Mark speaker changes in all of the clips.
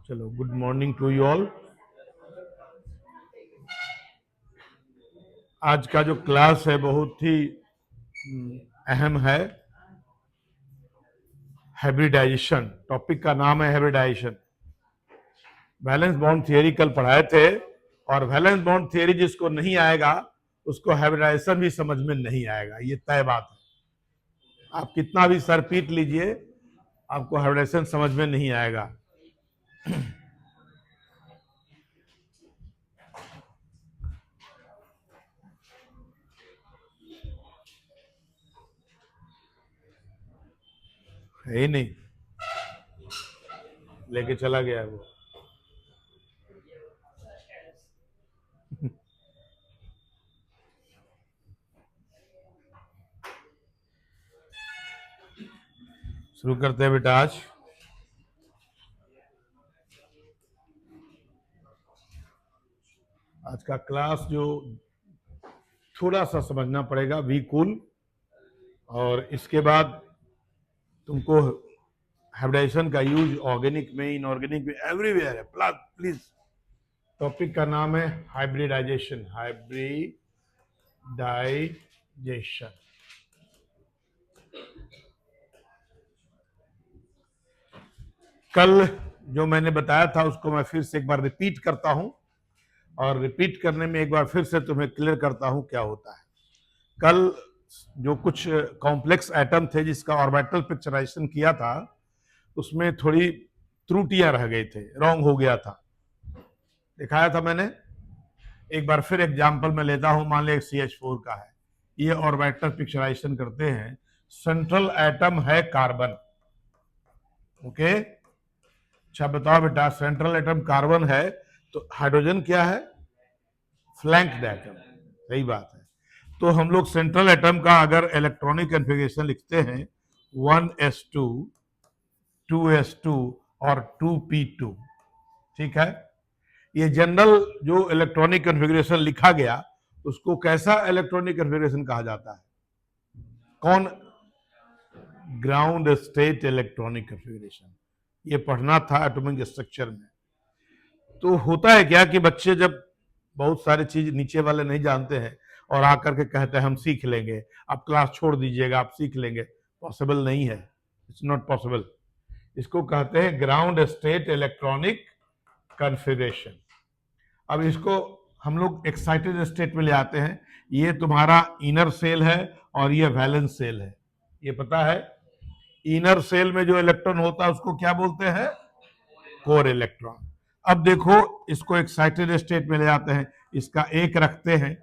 Speaker 1: चलो, good morning to you all. आज का जो क्लास है बहुत ही अहम है। हाइब्रिडाइजेशन, टॉपिक का नाम है हाइब्रिडाइजेशन। वैलेंस बॉन्ड थियरी कल पढ़ाए थे, और वैलेंस बॉन्ड थियरी जिसको नहीं आएगा उसको हाइब्रिडाइजेशन भी समझ में नहीं आएगा, ये तय बात है। आप कितना भी सर पीट लीजिए, आपको हाइब्रिडाइजेशन समझ में नहीं आएगा। है ही नहीं, लेके चला गया वो। शुरू करते हैं बेटा। आज का क्लास जो थोड़ा सा समझना पड़ेगा, वी कूल, और इसके बाद तुमको हाइब्रिडाइजेशन का यूज ऑर्गेनिक में, इनऑर्गेनिक में, एवरीवेयर है। प्लीज, टॉपिक का नाम है हाइब्रिडाइजेशन। हाइब्रिडाइजेशन कल जो मैंने बताया था उसको मैं फिर से एक बार रिपीट करता हूं, और रिपीट करने में एक बार फिर से तुम्हें क्लियर करता हूं क्या होता है। कल जो कुछ कॉम्प्लेक्स एटम थे जिसका ऑर्बिटल पिक्चराइजेशन किया था, उसमें थोड़ी त्रुटियां रह गई थे, रॉन्ग हो गया था, दिखाया था मैंने। एक बार फिर एग्जांपल में लेता हूं। मान लिया CH4 का है, ये ऑर्बिटल पिक्चराइजेशन करते हैं। सेंट्रल एटम है कार्बन। ओके, अच्छा बताओ बेटा, सेंट्रल एटम कार्बन है तो हाइड्रोजन क्या है? Flanked atom. सही बात है। तो हम लोग सेंट्रल एटम का अगर इलेक्ट्रॉनिक कन्फिग्रेशन लिखते हैं 1s2, 2s2 और 2p2, ठीक है। ये जनरल जो इलेक्ट्रॉनिक कन्फिग्रेशन लिखा गया उसको कैसा इलेक्ट्रॉनिक कन्फिग्रेशन कहा जाता है? कौन? Ground state electronic configuration. ये पढ़ना था एटॉमिक स्ट्रक्चर में। तो होता है क्या कि बच्चे जब बहुत सारी चीज नीचे वाले नहीं जानते हैं और आकर के कहते हैं हम सीख लेंगे, आप क्लास छोड़ दीजिएगा, आप सीख लेंगे। पॉसिबल नहीं है, इट्स नॉट पॉसिबल। इसको कहते हैं ग्राउंड स्टेट इलेक्ट्रॉनिक कन्फिग्रेशन। अब इसको हम लोग एक्साइटेड स्टेट में ले आते हैं। ये तुम्हारा इनर सेल है और ये वैलेंस सेल है, ये पता है। इनर सेल में जो इलेक्ट्रॉन होता है उसको क्या बोलते हैं? Core electron. अब देखो, इसको एक्साइटेड स्टेट में ले आते हैं, इसका एक रखते हैं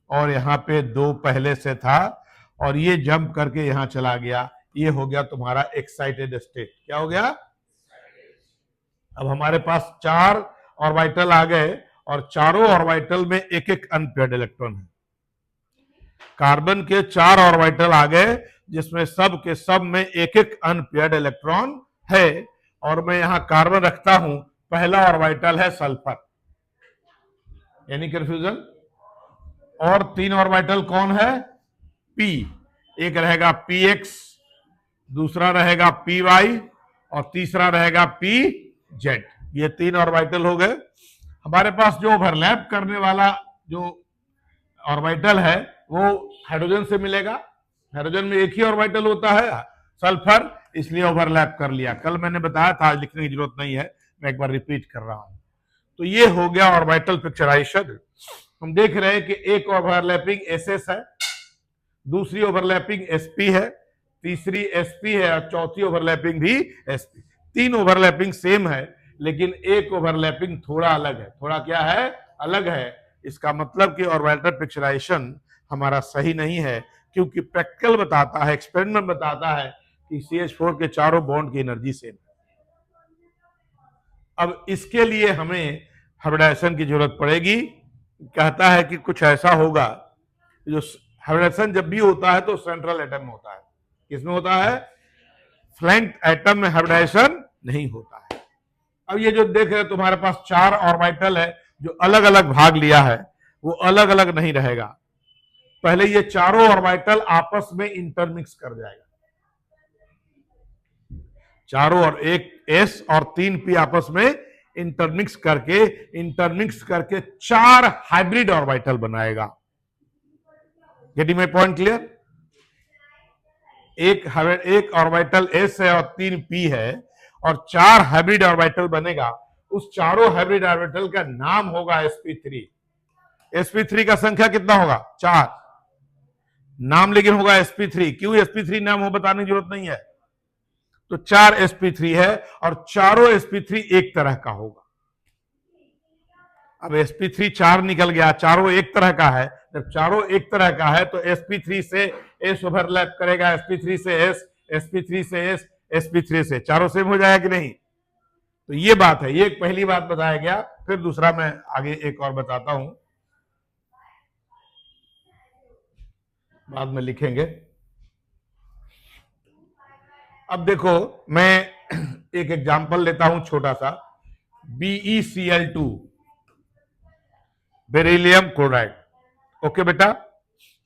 Speaker 1: और यहाँ पे 2 पहले से था और ये जंप करके यहां चला गया, ये हो गया तुम्हारा एक्साइटेड स्टेट। क्या हो गया? अब हमारे पास 4 ऑर्बिटल आ गए और चारों ऑर्बिटल में एक एक अनपेयर्ड इलेक्ट्रॉन है। कार्बन के 4 ऑर्बिटल आ गए जिसमें सब के सब में एक एक अनपेयर्ड इलेक्ट्रॉन है, और मैं यहां कार्बन रखता हूं। पहला ऑर्बिटल है सल्फर, यानी कंफ्यूजन। और 3 ऑर्बिटल कौन है? p। एक रहेगा px, दूसरा रहेगा py और तीसरा रहेगा pz। ये 3 ऑर्बिटल हो गए। हमारे पास जो ओवरलैप करने वाला जो ऑर्बिटल है वो हाइड्रोजन से मिलेगा। हाइड्रोजन में एक ही ऑर्बिटल होता है सल्फर, इसलिए ओवरलैप कर लिया। कल मैंने बताया था, लिखने की जरूरत नहीं है, मैं एक बार रिपीट कर रहा हूं। तो ये हो गया ऑर्बिटल पिक्चराइजेशन। हम देख रहे हैं कि एक ओवरलैपिंग SS है, दूसरी ओवरलैपिंग SP है, तीसरी SP है और चौथी ओवरलैपिंग भी SP। 3 ओवरलैपिंग सेम है, लेकिन एक ओवरलैपिंग थोड़ा अलग है। थोड़ा क्या है? अलग है। इसका मतलब कि ऑर्बिटल पिक्चराइजेशन हमारा सही नहीं है, क्योंकि प्रैक्टिकल बताता है, एक्सपेरिमेंट बताता है कि CH4 के चारों बॉन्ड की एनर्जी सेम है। अब इसके लिए हमें हाइब्रिडाइजेशन की जरूरत पड़ेगी। कहता है कि कुछ ऐसा होगा, जो हाइब्रिडाइजेशन जब भी होता है तो सेंट्रल एटम में होता है। किसमें होता है? फ्लैंक्ड एटम में हाइब्रिडाइजेशन नहीं होता है। अब ये जो देख रहे तुम्हारे पास 4 ऑर्बिटल है जो अलग अलग भाग लिया है, वो अलग अलग नहीं रहेगा। पहले ये चारों ऑर्बिटल आपस में इंटरमिक्स कर जाएगा। चारों और एक एस और 3 पी आपस में इंटरमिक्स करके 4 हाइब्रिड ऑर्बिटल बनाएगा। Getting my point clear? एक ऑर्बिटल एस है और 3 पी है और 4 हाइब्रिड ऑर्बिटल बनेगा। उस चारों हाइब्रिड ऑर्बिटल का नाम होगा sp3। sp3 का संख्या कितना होगा? 4। नाम लेकिन होगा sp3। क्यों sp3 नाम हो बताने की जरूरत नहीं है। तो 4 sp3 है और चारों sp3 एक तरह का होगा। अब sp3 4 निकल गया, चारों एक तरह का है। जब चारों एक तरह का है तो sp3 से s ओवरलैप करेगा, sp3 से s, sp3 से s, sp3 से, चारों सेम हो जाएगा कि नहीं? तो ये बात है, ये एक पहली बात बताया गया। फिर दूसरा मैं आगे एक और बताता हूं, बाद में लिखेंगे। अब देखो मैं एक एग्जांपल लेता हूं छोटा सा, BeCl2 बेरिलियम क्लोराइड। ओके बेटा,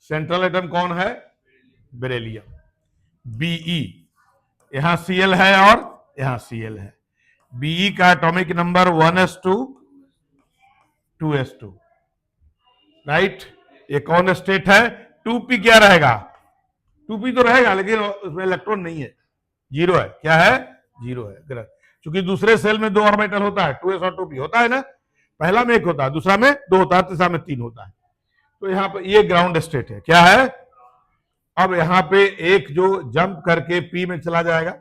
Speaker 1: सेंट्रल एटम कौन है? बेरिलियम। Be, यहां Cl है और यहां Cl है। Be का atomic number 1s2 2s2, right. ये कौन स्टेट है? 2p क्या रहेगा? 2p तो रहेगा लेकिन उसमें इलेक्ट्रॉन नहीं है, जीरो है। क्या है? जीरो है, गलत। क्योंकि दूसरे सेल में 2 ऑर्बिटल होता है, 2s और 2p होता है ना। पहला में 1 होता है, दूसरा में 2 होता है, तीसरा में 3 होता है। तो यहाँ पे ये ग्राउंड स्टेट है। क्या है? अब यहां पे एक जो जंप करके p में चला जाएगा,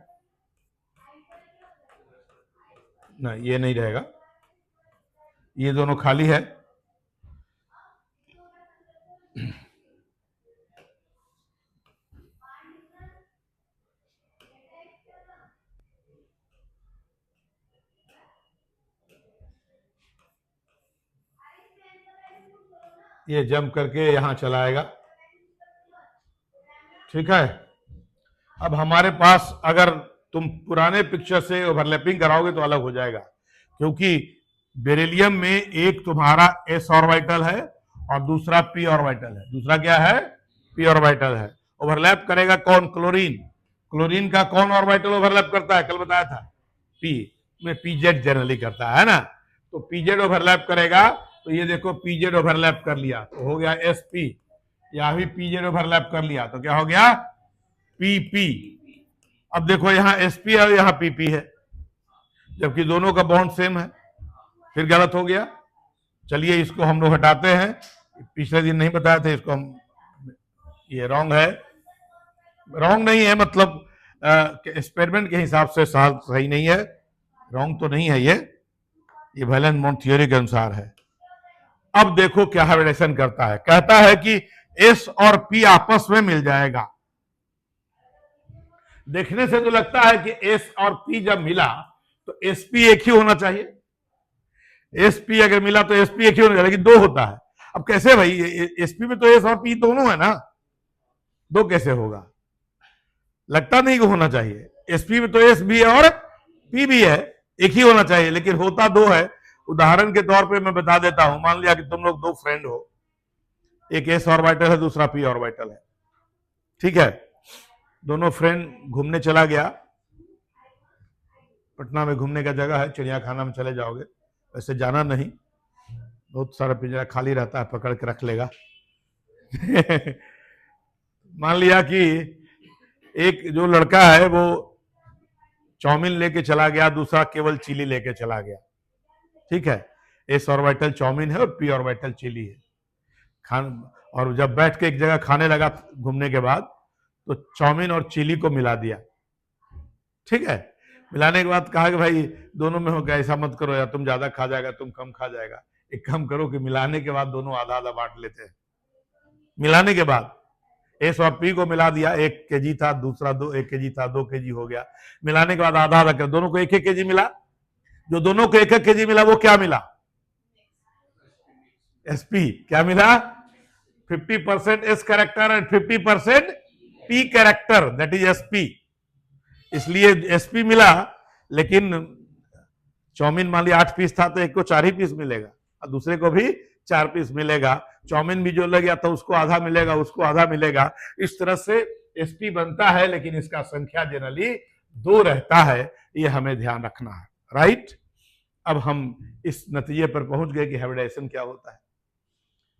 Speaker 1: ना ये नहीं रहेगा, ये दोनों खाली है। ये जंप करके यहां चला आएगा, ठीक है। अब हमारे पास अगर तुम पुराने पिक्चर से ओवरलैपिंग कराओगे तो अलग हो जाएगा, क्योंकि बेरिलियम में एक तुम्हारा s ऑर्बिटल है और दूसरा p ऑर्बिटल है। दूसरा क्या है? p ऑर्बिटल है। ओवरलैप करेगा कौन? क्लोरीन। क्लोरीन का कौन ऑर्बिटल ओवरलैप करता है? कल बताया था, p में pz जनरली करता है ना। तो pz ओवरलैप करेगा, तो ये देखो pz ओवरलैप कर लिया तो हो गया sp, यहां भी pz ओवरलैप कर लिया तो क्या हो गया? pp। अब देखो यहां sp है और यहां pp है, जबकि दोनों का बॉन्ड सेम है, फिर गलत हो गया। चलिए इसको हम लोग हटाते हैं, पिछले दिन नहीं बताया था इसको हम, ये रॉन्ग है। रॉन्ग नहीं है मतलब एक्सपेरिमेंट के हिसाब से सही नहीं है, रॉन्ग तो नहीं है ये वैलेंस बॉन्ड थ्योरी के अनुसार है। अब देखो क्या हाइब्रिडेशन करता है, कहता है कि s और p आपस में मिल जाएगा। देखने से तो लगता है कि s और p जब मिला तो sp एक ही होना चाहिए, sp अगर मिला तो sp एक ही होना चाहिए, लेकिन 2 होता है। अब कैसे भाई, sp में तो s और p दोनों है ना, 2 कैसे होगा? लगता नहीं कि होना चाहिए। sp में तो s भी है और p भी है, एक ही होना चाहिए, लेकिन होता 2 है। उदाहरण के तौर पे मैं बता देता हूं, मान लिया कि तुम लोग 2 फ्रेंड हो, एक s ऑर्बिटल है, दूसरा p ऑर्बिटल है, ठीक है। दोनों फ्रेंड घूमने चला गया, पटना में घूमने का जगह है, चिड़ियाखाना में चले जाओगे, वैसे जाना नहीं, बहुत सारा पिंजरा खाली रहता है, पकड़ के रख लेगा। मान लिया कि एक जो लड़का है वो चाउमीन लेके चला गया, दूसरा केवल चिली लेके चला गया, ठीक है। एस ऑर्बिटल चाउमीन है और पी ऑर्बिटल चिली है। और जब बैठ के एक जगह खाने लगा घूमने के बाद, तो चाउमीन और चिली को मिला दिया, ठीक है। मिलाने के बाद कहा कि भाई दोनों में हो गया, ऐसा मत करो यार, तुम ज्यादा खा जाएगा, तुम कम खा जाएगा, एक काम करो कि मिलाने के बाद दोनों आधा आधा बांट लेते हैं। मिलाने के बाद एस और पी को मिला दिया, 1 kg था, दूसरा 1 kg था, 2 kg हो गया। मिलाने के बाद आधा आधा कर, दोनों को 1 kg मिला। जो दोनों को 1 kg मिला वो क्या मिला? sp। क्या मिला? 50% s character and 50% p character, that is sp। इसलिए sp मिला, लेकिन चाउमीन मान लिया 8 पीस था तो एक को 4 ही पीस मिलेगा और दूसरे को भी 4 पीस मिलेगा। चाउमीन भी जो लग गया तो उसको आधा मिलेगा, उसको आधा मिलेगा। इस तरह से sp बनता है, लेकिन इसका संख्या जनरली दो रहता है, ये हमें ध्यान रखना है, राइट। अब हम इस नतीजे पर पहुंच गए कि हाइब्रिडाइजेशन क्या होता है।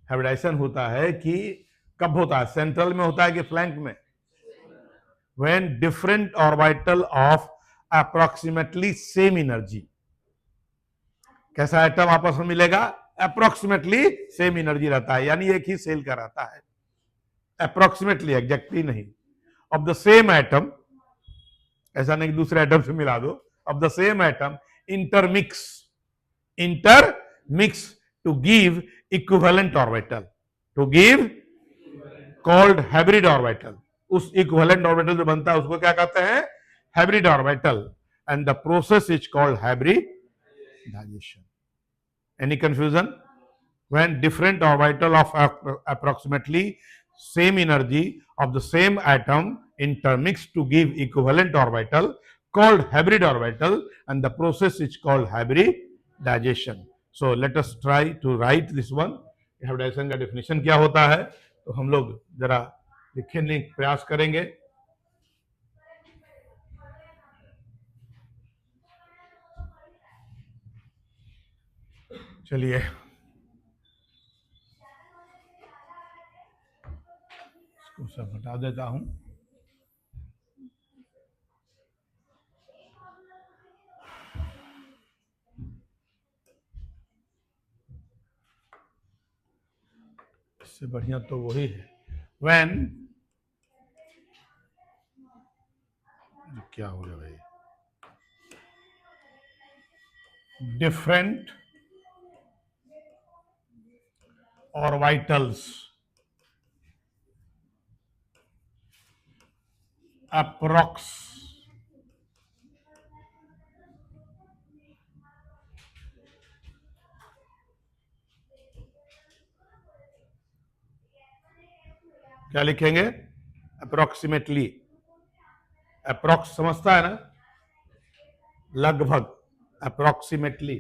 Speaker 1: हाइब्रिडाइजेशन होता है कि कब होता है, सेंट्रल में होता है कि फ्लैंक में? when different orbital of approximately same energy, कैसा एटम आपस में मिलेगा? अप्रोक्सीमेटली सेम एनर्जी रहता है, यानी एक ही सेल का रहता है, अप्रोक्सीमेटली, एग्जैक्टली नहीं। ऑफ द सेम एटम, ऐसा नहीं कि दूसरे एटम से मिला दो, of the same atom intermix to give equivalent orbital, to give called hybrid orbital. उस इक्विवेलेंट ऑर्बिटल जो बनता है उसको क्या कहते हैं? Hybrid orbital. And the process is called hybridisation. Any confusion? When different orbital of approximately same energy of the same atom intermix to give equivalent orbital called hybrid orbital, and the process is called hybridization. So let us try to write this one. Hybridization का definition क्या होता है, तो हम लोग जरा लिखने का प्रयास करेंगे। चलिए इसको सब हटा देता हूं। इससे बढ़िया तो वही है। When, क्या हो गया भाई, different orbitals approx क्या लिखेंगे? अप्रोक्सीमेटली, अप्रोक्स समझता है ना, लगभग, approximately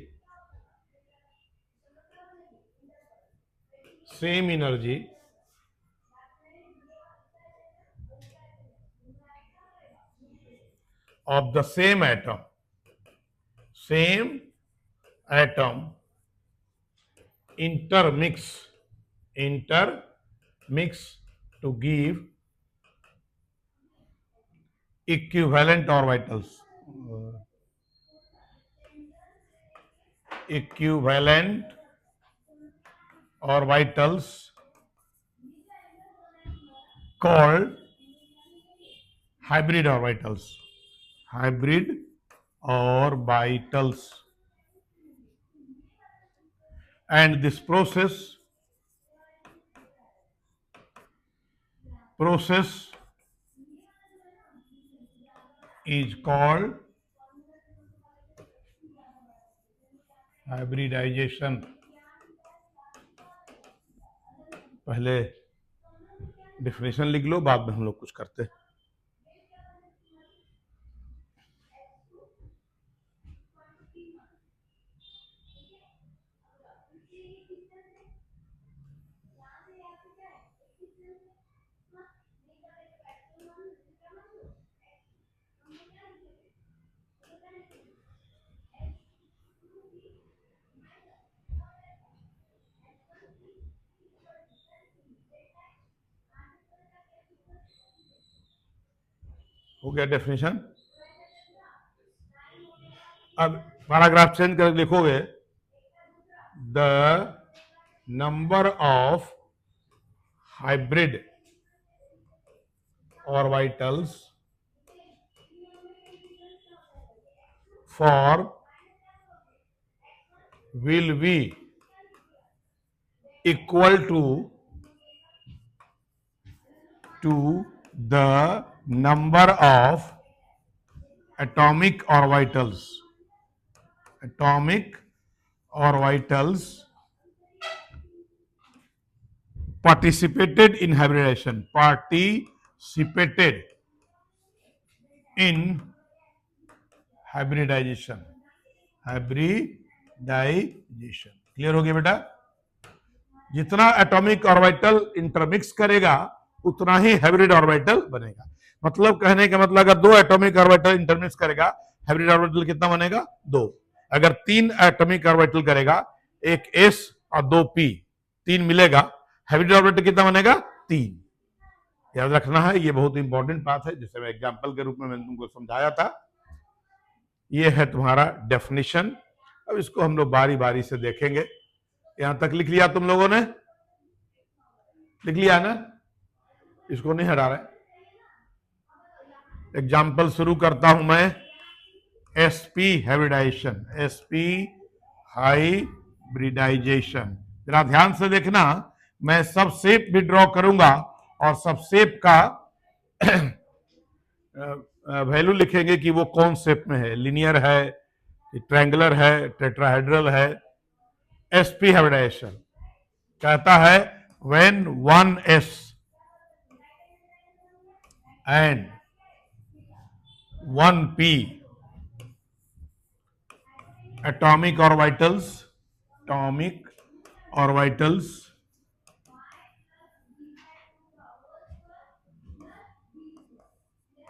Speaker 1: same energy of the same atom intermix to give equivalent orbitals, called hybrid orbitals, and this process is called hybridization। पहले डिफिनेशन लिख लो, बाद में हम लोग कुछ करते हैं। हो गया डेफिनेशन। अब पैराग्राफ चेंज कर लिखोगे, the number of hybrid orbitals for will be equal to the number of atomic orbitals participated in hybridization, clear हो गया बेटा? जितना एटॉमिक ऑर्बिटल इंटरमिक्स करेगा उतना ही हाइब्रिड ऑर्बिटल बनेगा। मतलब कहने का मतलब अगर 2 एटॉमिक ऑर्बिटल इंटरमिक्स करेगा, हाइब्रिड ऑर्बिटल कितना बनेगा? 2। अगर 3 एटॉमिक ऑर्बिटल करेगा, एक s और 2 p, 3 मिलेगा, हाइब्रिड ऑर्बिटल कितना बनेगा? 3। याद रखना है, ये बहुत इंपॉर्टेंट बात है, जिसे मैं एग्जाम्पल के रूप में मैंने तुमको समझाया था। ये है तुम्हारा डेफिनेशन। अब इसको हम लोग बारी बारी से देखेंगे। यहां तक लिख लिया तुम लोगों ने? लिख लिया ना? इसको नहीं हटा रहे। एग्जाम्पल शुरू करता हूं मैं। sp hybridisation, sp hybridisation. जरा ध्यान से देखना, मैं सब शेप भी ड्रॉ करूंगा और सब शेप का वैल्यू लिखेंगे कि वो कौन शेप में है, लीनियर है, ट्रायंगुलर है, टेट्राहेड्रल है। sp हाइब्रिडाइजेशन कहता है when 1s and 1p atomic orbitals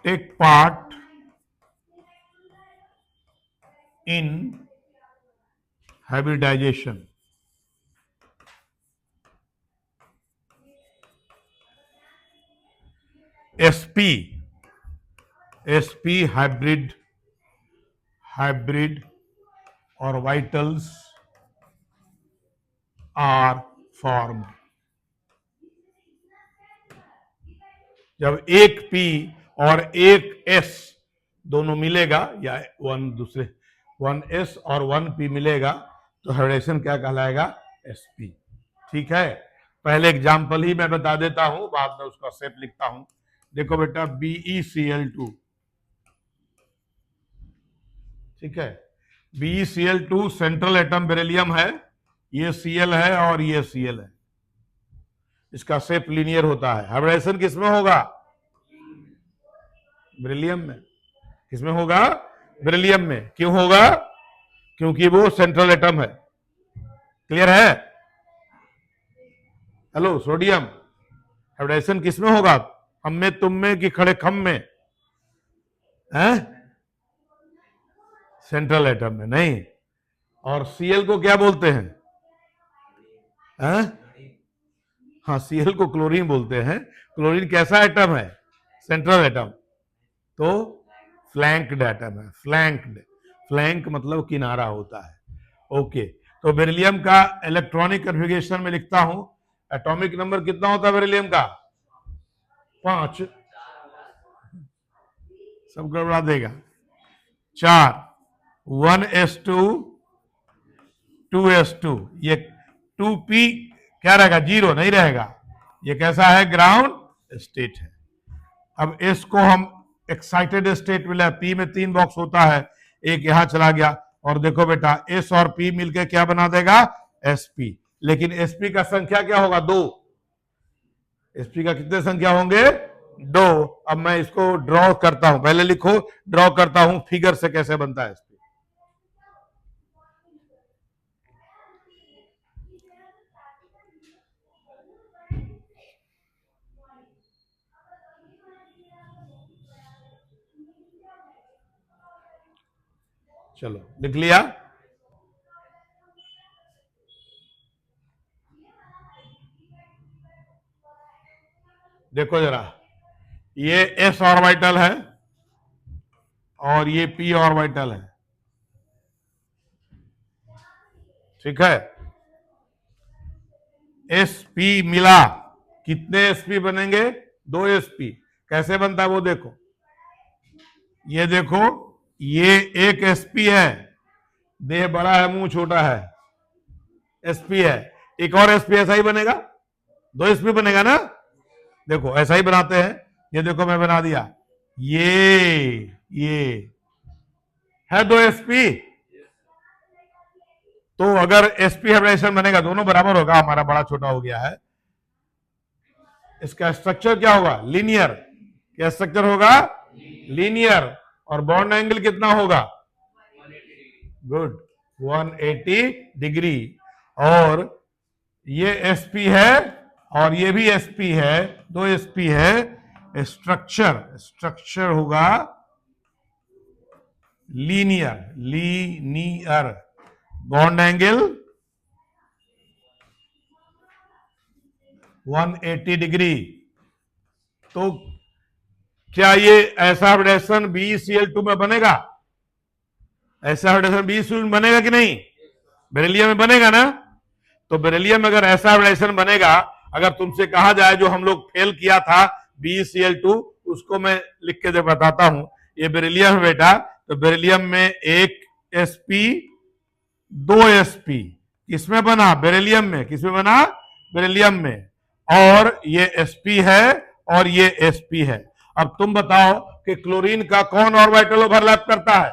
Speaker 1: take part in hybridization. sp hybrid orbitals are formed जब एक p और एक s दोनों मिलेगा, या 1s और 1p मिलेगा, तो हाइब्रिडेशन क्या कहलाएगा? sp। ठीक है, पहले एग्जाम्पल ही मैं बता देता हूं, बाद में उसका शेप लिखता हूं। देखो बेटा, BeCl2, ठीक है, BeCl2 सेंट्रल एटम बेरिलियम है, ये Cl है और ये Cl है। इसका शेप लीनियर होता है। हाइब्रिडेशन किसमें होगा? बेरिलियम में। किसमें होगा? बेरिलियम में। क्यों होगा? क्योंकि वो सेंट्रल एटम है। क्लियर है? हेलो, सोडियम हाइब्रिडेशन किसमें होगा? हम में, तुम में, कि खड़े खम में? हैं? सेंट्रल एटम में नहीं। और Cl को क्या बोलते हैं? हाँ, Cl को क्लोरीन बोलते हैं। क्लोरीन कैसा एटम है? Central atom. तो फ्लैंक्ड एटम है। फ्लैंक मतलब किनारा होता है। ओके, तो बेरिलियम का इलेक्ट्रॉनिक कन्फिगरेशन में लिखता हूं। एटॉमिक नंबर कितना होता है बेरिलियम का? 5। सब गड़बड़ा देगा। 4, 1s2 2s2। ये 2p क्या रहेगा? 0 नहीं रहेगा। ये कैसा है? ग्राउंड स्टेट है। अब s को हम एक्साइटेड स्टेट मिला, p में 3 बॉक्स होता है, एक यहां चला गया, और देखो बेटा s और p मिलकर क्या बना देगा? sp। लेकिन sp का संख्या क्या होगा? 2। sp का कितने संख्या होंगे? 2। अब मैं इसको ड्रॉ करता हूं, पहले लिखो, ड्रॉ करता हूं फिगर से कैसे बनता है sp। चलो, लिख लिया? देखो जरा, ये s ऑर्बिटल है और ये p ऑर्बिटल है, ठीक है। sp मिला, कितने sp बनेंगे? 2 sp। कैसे बनता है वो देखो। ये देखो, ये एक sp है, देह बड़ा है, मुंह छोटा है, sp है। एक और sp ऐसा ही बनेगा, 2 sp बनेगा ना। देखो ऐसा ही बनाते हैं। ये देखो मैं बना दिया, ये है 2 sp। तो अगर sp हाइब्रिडेशन बनेगा, दोनों बराबर होगा, हमारा बड़ा छोटा हो गया है। इसका स्ट्रक्चर क्या होगा? लीनियर। क्या स्ट्रक्चर होगा? लीनियर। और बॉन्ड एंगल कितना होगा? Good, 180 degree. और ये sp है और ये भी sp है, 2 sp है, स्ट्रक्चर होगा लीनियर बॉन्ड एंगल 180 डिग्री। तो क्या ये ऐसा रिलेशन BeCl2 में बनेगा? ऐसा रिलेशन BeCl2 में बनेगा कि नहीं? बेरिलियम में बनेगा ना? तो बेरिलियम में अगर ऐसा रिलेशन बनेगा, अगर तुमसे कहा जाए जो हम लोग फेल किया था BeCl2, उसको मैं लिख के बताता हूं। ये बेरिलियम है बेटा, तो बेरिलियम में एक sp 2 sp किसमें बना? बेरिलियम में। किसमें बना? बेरिलियम में। और ये sp है और ये sp है। अब तुम बताओ कि क्लोरीन का कौन ऑर्बिटल ओवरलैप करता है?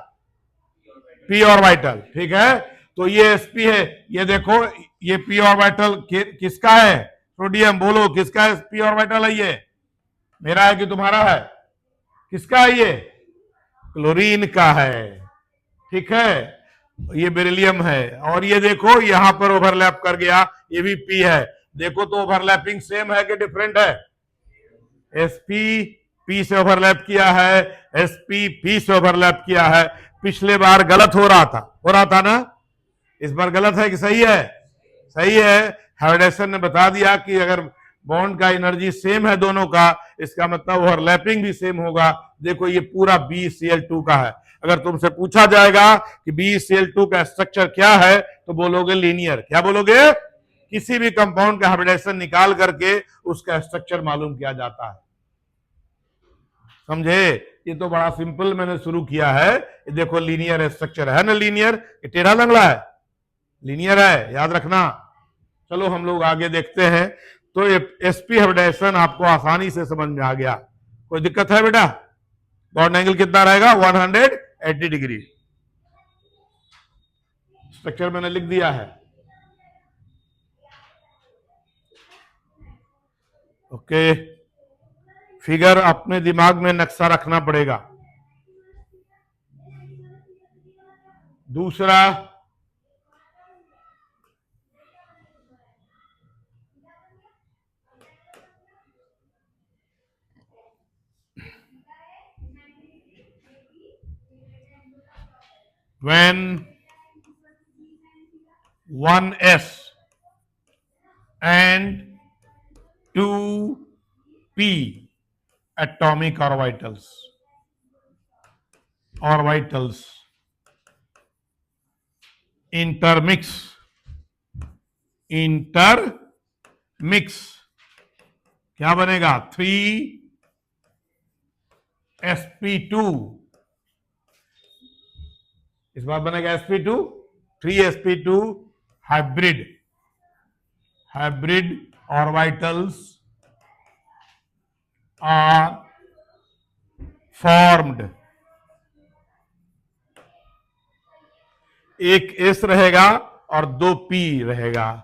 Speaker 1: p orbital. ठीक है, तो ये sp है। ये देखो, ये p ऑर्बिटल किसका है? सोडियम। बोलो किसका है p ऑर्बिटल है? ये मेरा है कि तुम्हारा है? किसका है ये? क्लोरीन का है। ठीक है, ये बेरिलियम है। और ये देखो यहां पर ओवरलैप कर गया, ये भी p है। देखो तो ओवरलैपिंग सेम है कि डिफरेंट है? sp p से ओवरलैप किया है, sp p से ओवरलैप किया है। पिछले बार गलत हो रहा था ना? इस बार गलत है कि सही है? सही है। हाइड्रेशन ने बता दिया कि अगर बॉन्ड का एनर्जी सेम है दोनों का, इसका मतलब ओवरलैपिंग भी सेम होगा। देखो ये पूरा BeCl2 का है। अगर तुमसे पूछा जाएगा कि BeCl2 का स्ट्रक्चर क्या है, तो बोलोगे लीनियर। क्या बोलोगे? किसी भी कंपाउंड का हाइब्रिडेशन निकाल करके उसका स्ट्रक्चर मालूम किया जाता है। समझे? ये तो बड़ा सिंपल मैंने शुरू किया है। ये देखो लीनियर स्ट्रक्चर है ना? लीनियर। ये टेढ़ा लंगड़ा है? लीनियर है, याद रखना। चलो हम लोग आगे देखते हैं। तो sp हाइब्रिडेशन आपको आसानी से समझ में आ गया। कोई दिक्कत है बेटा? बॉन्ड एंगल कितना रहेगा? 180 डिग्री। स्ट्रक्चर मैंने लिख दिया है। ओके, फिगर अपने दिमाग में नक्शा रखना पड़ेगा। दूसरा, when 1s and 2p atomic orbitals intermix क्या बनेगा? 3sp2। इस बार बनेगा sp2, 3sp2 hybrid orbitals are formed। एक s रहेगा और 2 p रहेगा,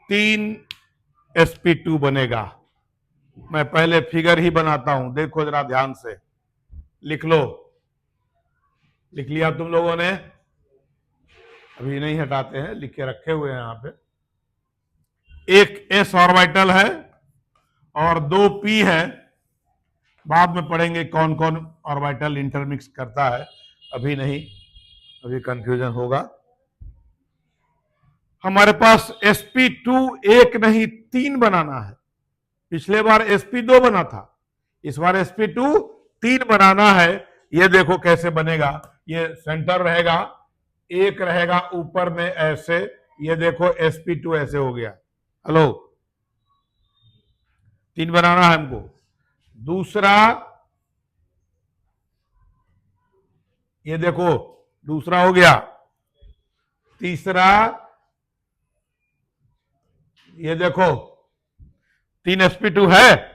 Speaker 1: 3 sp2 बनेगा। मैं पहले फिगर ही बनाता हूं, देखो जरा ध्यान से। लिख लो। लिख लिया तुम लोगों ने? अभी नहीं हटाते हैं, लिख के रखे हुए हैं यहां पे। एक s ऑर्बिटल है और 2 p है। बाद में पढ़ेंगे कौन कौन ऑर्बिटल इंटरमिक्स करता है, अभी नहीं, अभी कंफ्यूजन होगा। हमारे पास sp2 एक नहीं 3 बनाना है। पिछले बार sp2 बना था, इस बार sp2 3 बनाना है। ये देखो कैसे बनेगा। ये सेंटर रहेगा, एक रहेगा ऊपर में ऐसे। ये देखो sp2 ऐसे हो गया। हेलो, 3 बनाना है हमको। दूसरा, ये देखो दूसरा हो गया। तीसरा, ये देखो 3 sp2 है।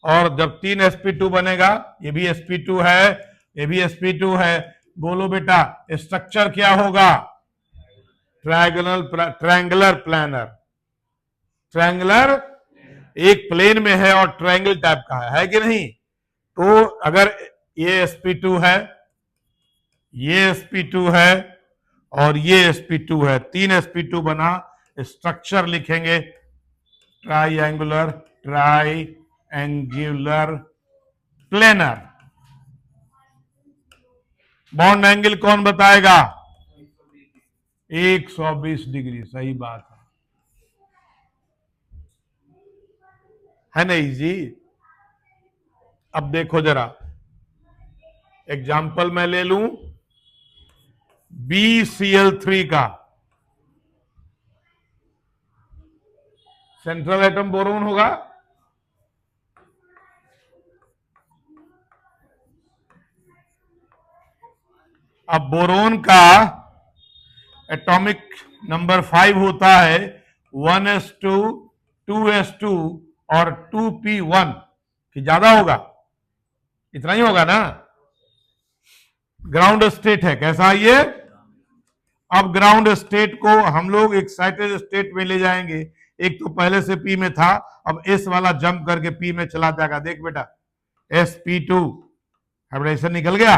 Speaker 1: और जब 3 sp2 बनेगा, ये भी sp2 है, ये भी sp2 है। बोलो बेटा स्ट्रक्चर क्या होगा? Triangular planar. ट्रायंगुलर एक प्लेन में है और ट्रायंगल टाइप का है कि नहीं? तो अगर ये sp2 है, ये sp2 है और ये sp2 है, 3 sp2 बना। स्ट्रक्चर लिखेंगे ट्रायंगुलर प्लेनर। बॉन्ड एंगल कौन बताएगा? 120 डिग्री। सही बात है ना इजी। अब देखो जरा एग्जाम्पल मैं ले लूं BCl3 का। सेंट्रल एटम बोरोन होगा, अब बोरोन का एटॉमिक नंबर 5 होता है 1s2 2s2 और 2p1 कि ज्यादा होगा? इतना ही होगा ना। ग्राउंड स्टेट है, कैसा ये? अब ग्राउंड स्टेट को हम लोग एक्साइटेड स्टेट में ले जाएंगे। एक तो पहले से पी में था, अब एस वाला जंप करके पी में चला जाएगा। देख बेटा sp2 हाइब्रिडेशन निकल गया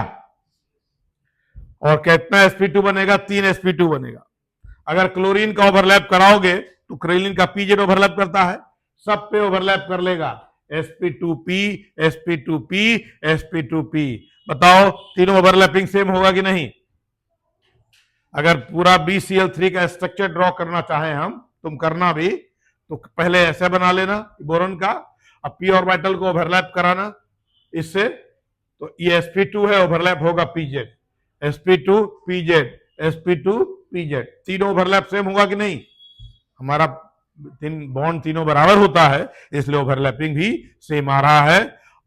Speaker 1: और कितना sp2 बनेगा? 3 sp2 बनेगा। अगर क्लोरीन का ओवरलैप कराओगे तो क्लोरीन का पीजेड ओवरलैप करता है, सब पे ओवरलैप कर लेगा। sp2p sp2p sp2p। बताओ तीनों ओवरलैपिंग सेम होगा कि नहीं? अगर पूरा BCl3 का स्ट्रक्चर ड्रॉ करना चाहें हम, तुम करना भी, तो पहले ऐसे बना लेना बोरोन का, अब p ऑर्बिटल को ओवरलैप कराना इससे, तो ये sp2 है, ओवरलैप होगा pz, sp2 pz sp2 pz। तीनों ओवरलैप सेम होगा कि नहीं? हमारा बॉन्ड तीनों बराबर होता है, इसलिए ओवरलैपिंग भी सेम आ रहा है।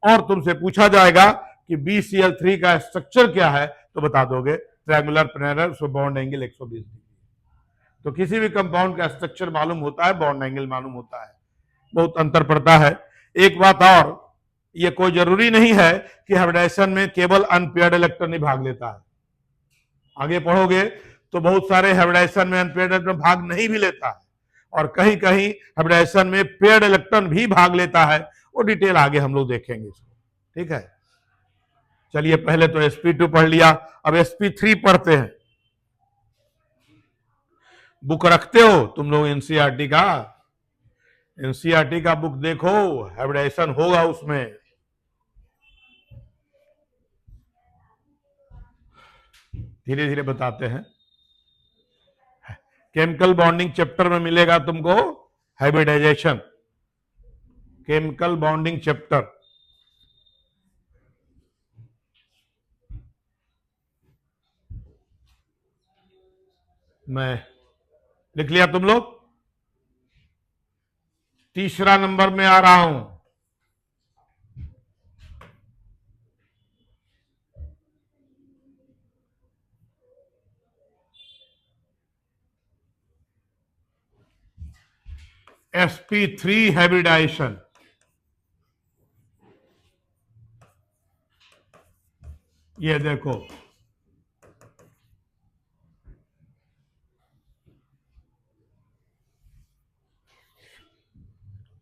Speaker 1: और तुमसे पूछा जाएगा कि BCl3 का स्ट्रक्चर क्या है, तो बता दोगे triangular planar, so bond angle 120 degree. तो किसी भी कंपाउंड का स्ट्रक्चर मालूम होता है, बॉन्ड एंगल मालूम होता है, बहुत अंतर पड़ता है। एक बात और, ये कोई जरूरी नहीं है कि हाइब्रिडेशन में केवल अनपेयर्ड इलेक्ट्रॉन ही भाग लेता है। आगे पढ़ोगे तो बहुत सारे हाइब्रिडेशन में अनपेयर्ड इलेक्ट्रॉन भाग नहीं भी लेता है, और कहीं कहीं हाइब्रिडेशन में पेयर्ड इलेक्ट्रॉन भी भाग लेता है। वो डिटेल आगे हम लोग देखेंगे इसको, ठीक है। चलिए पहले तो sp2 पढ़ लिया, अब sp3 पढ़ते हैं। बुक रखते हो तुम लोग एनसीईआरटी का? एनसीईआरटी का बुक देखो, हाइब्रिडेशन होगा उसमें। धीरे धीरे बताते हैं। केमिकल बॉन्डिंग चैप्टर में मिलेगा तुमको हाइब्रिडाइजेशन, केमिकल बॉन्डिंग चैप्टर। मैं लिख लिया तुम लोग? तीसरा नंबर में आ रहा हूं। sp3 hybridisation. ये देखो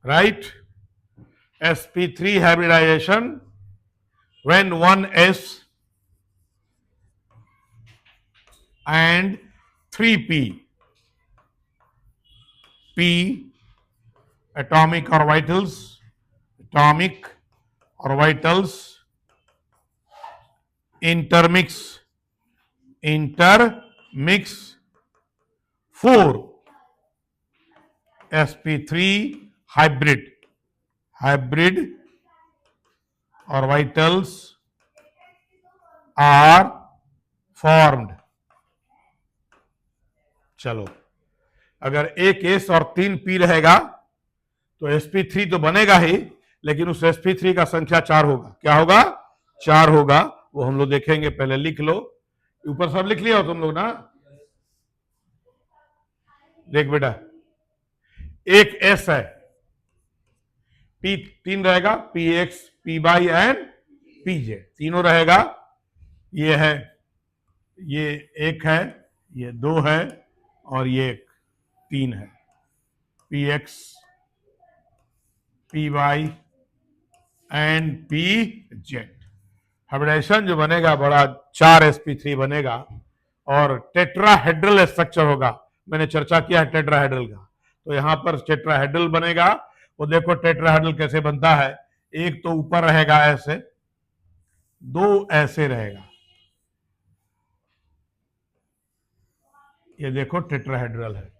Speaker 1: right, sp3 hybridization when 1s and 3p, p atomic orbitals intermix 4 sp3 hybrid orbitals are formed। चलो, अगर एक एस और 3 पी रहेगा तो sp3 तो बनेगा ही, लेकिन उस sp3 का संख्या 4 होगा। क्या होगा? 4 होगा। वो हम लोग देखेंगे, पहले लिख लो। ऊपर सब लिख लिया हो तुम लोग ना? देख बेटा, एक एस है, पी 3 रहेगा, P X P Y and P Z, तीनों रहेगा। ये है, ये 1 है, ये 2 है और ये 3 है, P X P Y and P Z. Hybridisation जो बनेगा बड़ा 4 sp3 बनेगा और टेट्राहेड्रल स्ट्रक्चर होगा। मैंने चर्चा किया है टेट्राहेड्रल का, तो यहां पर टेट्राहेड्रल बनेगा। वो देखो टेट्राहेड्रल कैसे बनता है। एक तो ऊपर रहेगा ऐसे, दो ऐसे रहेगा। ये देखो टेट्राहेड्रल है।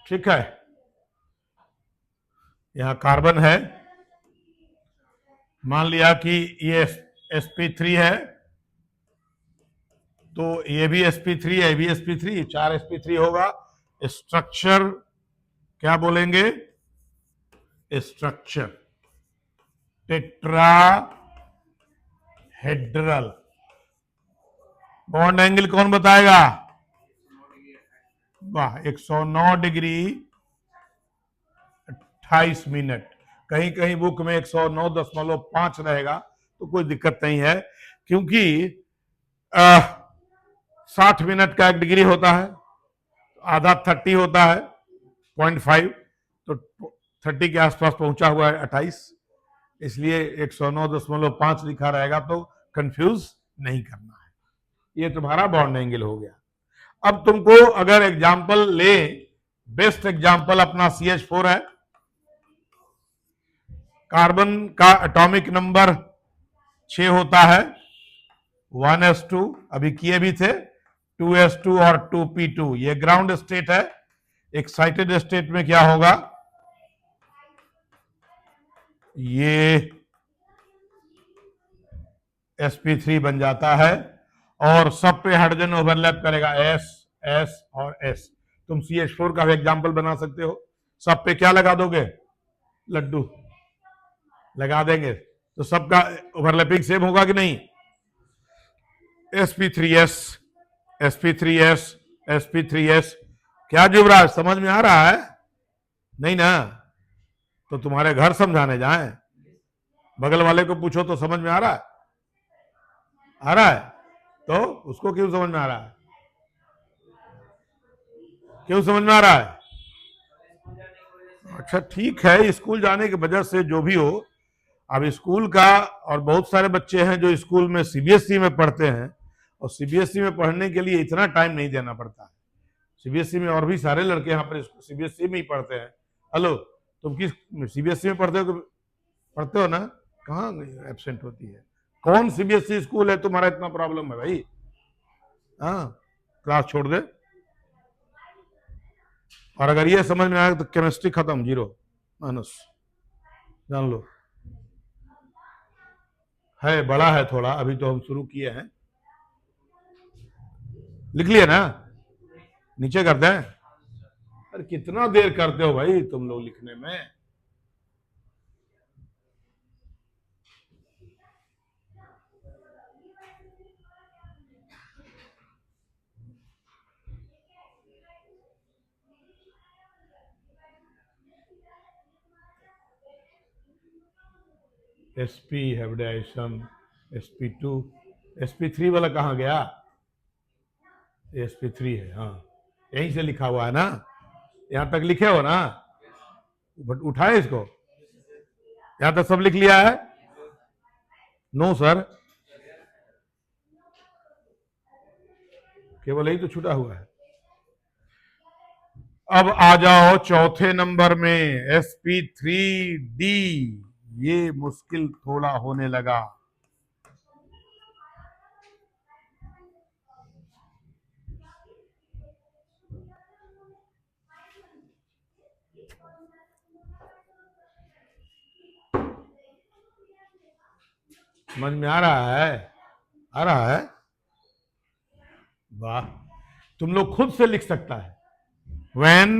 Speaker 1: ठीक है, यहां कार्बन है, मान लिया कि ये sp3 है, तो ये भी sp3 है, ये भी sp3, 4 sp3 होगा। स्ट्रक्चर क्या बोलेंगे? Structure tetrahedral. बॉन्ड एंगल कौन बताएगा? वाह, 109 डिग्री 28 मिनट। कहीं कहीं बुक में 109.5 रहेगा, तो कोई दिक्कत नहीं है, क्योंकि 60 मिनट का 1 डिग्री होता है, आधा 30 होता है 0.5, तो 30 के आसपास पहुंचा हुआ है 28, इसलिए 109.5 लिखा रहेगा, तो कंफ्यूज नहीं करना है। ये तुम्हारा बॉन्ड एंगल हो गया। अब तुमको अगर एग्जाम्पल ले, बेस्ट एग्जाम्पल अपना CH4 है। कार्बन का एटॉमिक नंबर 6 होता है, 1s2, अभी किए भी थे, 2s2 और 2p2। ये ग्राउंड स्टेट है। एक्साइटेड स्टेट में क्या होगा? ये sp3 बन जाता है, और सब पे हाइड्रोजन ओवरलैप करेगा, s s और s। तुम CH4 का भी एग्जाम्पल बना सकते हो। सब पे क्या लगा दोगे? लड्डू लगा देंगे, तो सबका ओवरलैपिंग सेम होगा कि नहीं? sp3s sp3s sp3s। क्या युवराज, समझ में आ रहा है? नहीं ना? तो तुम्हारे घर समझाने जाएं, बगल वाले को पूछो तो समझ में आ रहा है? आ रहा है? तो उसको क्यों समझ में आ रहा है? क्यों समझ में आ रहा है? अच्छा ठीक है, स्कूल जाने की वजह से जो भी हो, अब स्कूल का, और बहुत सारे बच्चे हैं जो स्कूल में CBSE में पढ़ते हैं, और CBSE में पढ़ने के लिए इतना टाइम नहीं देना पड़ता है। CBSE में और भी सारे लड़के यहाँ पर CBSE में ही पढ़ते हैं। हेलो, तुम किस CBSE में पढ़ते हो ना? कहाँ एब्सेंट होती है? कौन CBSE स्कूल है तुम्हारा इतना प्रॉब्लम है भाई? हाँ, क्लास छोड़ दे। और अगर ये समझ में आया तो केमिस्ट्री खत्म, 0 माइनस, जान लो। है बड़ा है थोड़ा, अभी तो हम शुरू किए हैं। लिख लिए ना? नीचे करते हैं। अरे कितना देर करते हो भाई तुम लोग लिखने में? sp हाइब्रिडाइजेशन, sp2, sp3 वाला कहाँ गया? sp3 है, हाँ, यहीं से लिखा हुआ है ना? यहां तक लिखे हो ना? बट उठाए इसको, यहां तक सब लिख लिया है? नो सर, केवल यही तो छूटा हुआ है। अब आ जाओ चौथे नंबर में, sp3d। ये मुश्किल थोड़ा होने लगा। समझ में आ रहा है? आ रहा है? वाह, तुम लोग खुद से लिख सकता है। When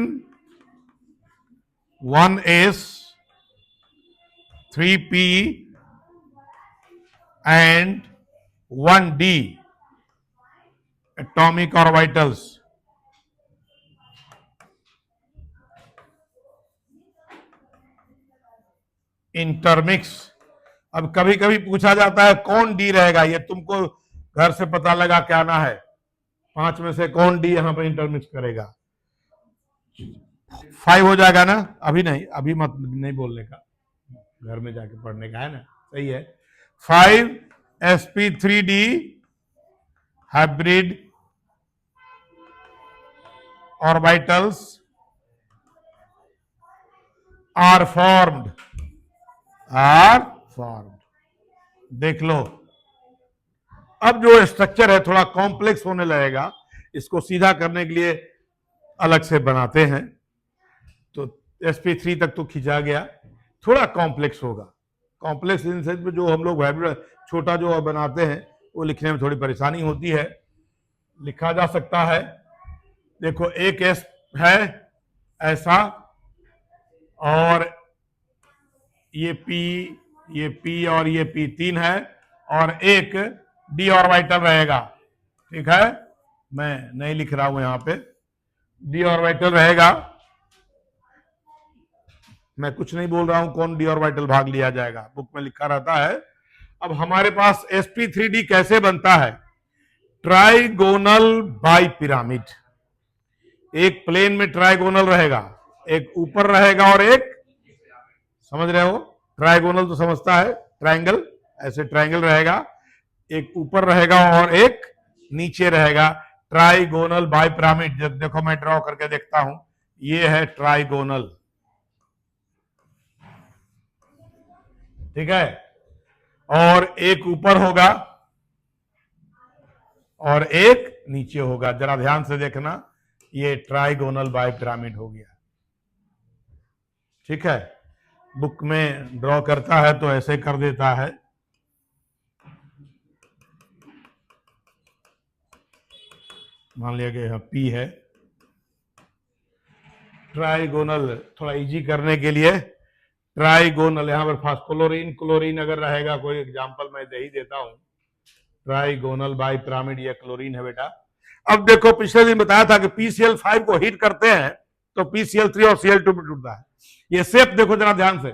Speaker 1: 1s 3p and 1d atomic orbitals intermix. अब कभी कभी पूछा जाता है कौन डी रहेगा, ये तुमको घर से पता लगा क्या ना है, 5 में से कौन डी यहां पर इंटरमिक्स करेगा? 5 हो जाएगा ना? अभी नहीं, अभी मत, नहीं बोलने का, घर में जाके पढ़ने का है ना? सही है। 5 sp3d hybrid orbitals are formed, are formed. देख लो, अब जो स्ट्रक्चर है थोड़ा कॉम्प्लेक्स होने लगेगा, इसको सीधा करने के लिए अलग से बनाते हैं। तो sp3 तक तो खिंचा गया, थोड़ा कॉम्प्लेक्स होगा। कॉम्प्लेक्स इन सेंस में जो हम लोग छोटा जो बनाते हैं वो लिखने में थोड़ी परेशानी होती है, लिखा जा सकता है। देखो एक s है ऐसा, और ये p और ये p3 है, और एक d ऑर्बिटल रहेगा। ठीक है, मैं नहीं लिख रहा हूं यहां पे, d ऑर्बिटल रहेगा। मैं कुछ नहीं बोल रहा हूं कौन d ऑर्बिटल भाग लिया जाएगा, बुक में लिखा रहता है। अब हमारे पास sp3d कैसे बनता है? Trigonal by pyramid. एक प्लेन में ट्राइगोनल रहेगा, एक ऊपर रहेगा और एक, समझ रहे हो, ट्राइगोनल तो समझता है, ट्रायंगल, ऐसे ट्रायंगल रहेगा, एक ऊपर रहेगा और एक नीचे रहेगा। Trigonal by pyramid. जब देखो मैं ड्रॉ करके देखता हूं, ये है ट्राइगोनल, ठीक है, और एक ऊपर होगा और एक नीचे होगा। जरा ध्यान से देखना, ये ट्राइगोनल बाई पिरामिड हो गया। ठीक है, बुक में ड्रॉ करता है तो ऐसे कर देता है। मान लिया कि यहां P है, ट्राइगोनल, थोड़ा इजी करने के लिए ट्राइगोनल, यहां पर फास्फोक्लोरीन क्लोरीन अगर रहेगा, कोई एग्जांपल मैं दे ही देता हूं। ट्राइगोनल बाई पिरामिड, ये क्लोरीन है बेटा। अब देखो पिछले दिन बताया था कि PCl5 को हीट करते हैं तो PCl3 और Cl2 में टूटता है। ये शेप देखो जरा ध्यान से,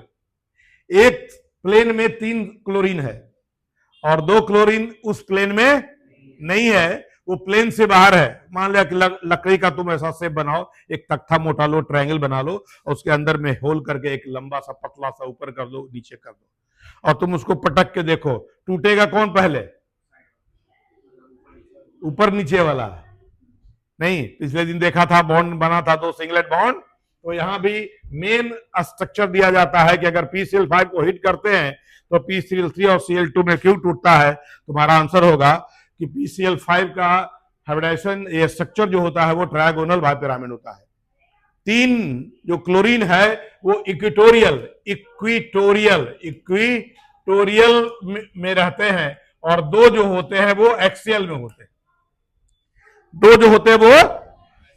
Speaker 1: एक प्लेन में 3 क्लोरीन है और 2 क्लोरीन उस प्लेन में नहीं है, वो प्लेन से बाहर है। मान लिया कि लकड़ी का तुम ऐसा शेप बनाओ, एक तख्ता मोटा लो, ट्रायंगल बना लो, और उसके अंदर में होल करके एक लंबा सा पतला सा ऊपर कर दो, नीचे कर दो, और तुम उसको पटक के देखो, टूटेगा कौन पहले? ऊपर नीचे वाला नहीं। पिछले दिन देखा था बॉन्ड बना था, 2 सिंगलेट बॉन्ड। तो यहां भी मेन स्ट्रक्चर दिया जाता है कि अगर PCl5 को हिट करते हैं तो PCl3 और Cl2 में क्यों टूटता है। तुम्हारा आंसर होगा कि PCl5 का हाइब्रिडाइजेशन, ये स्ट्रक्चर जो होता है वो ट्रायगोनल बाई पिरामिड होता है। 3 जो क्लोरीन है वो इक्विटोरियल में रहते हैं, और 2 जो होते हैं वो एक्सियल में होते हैं। 2 जो होते हैं वो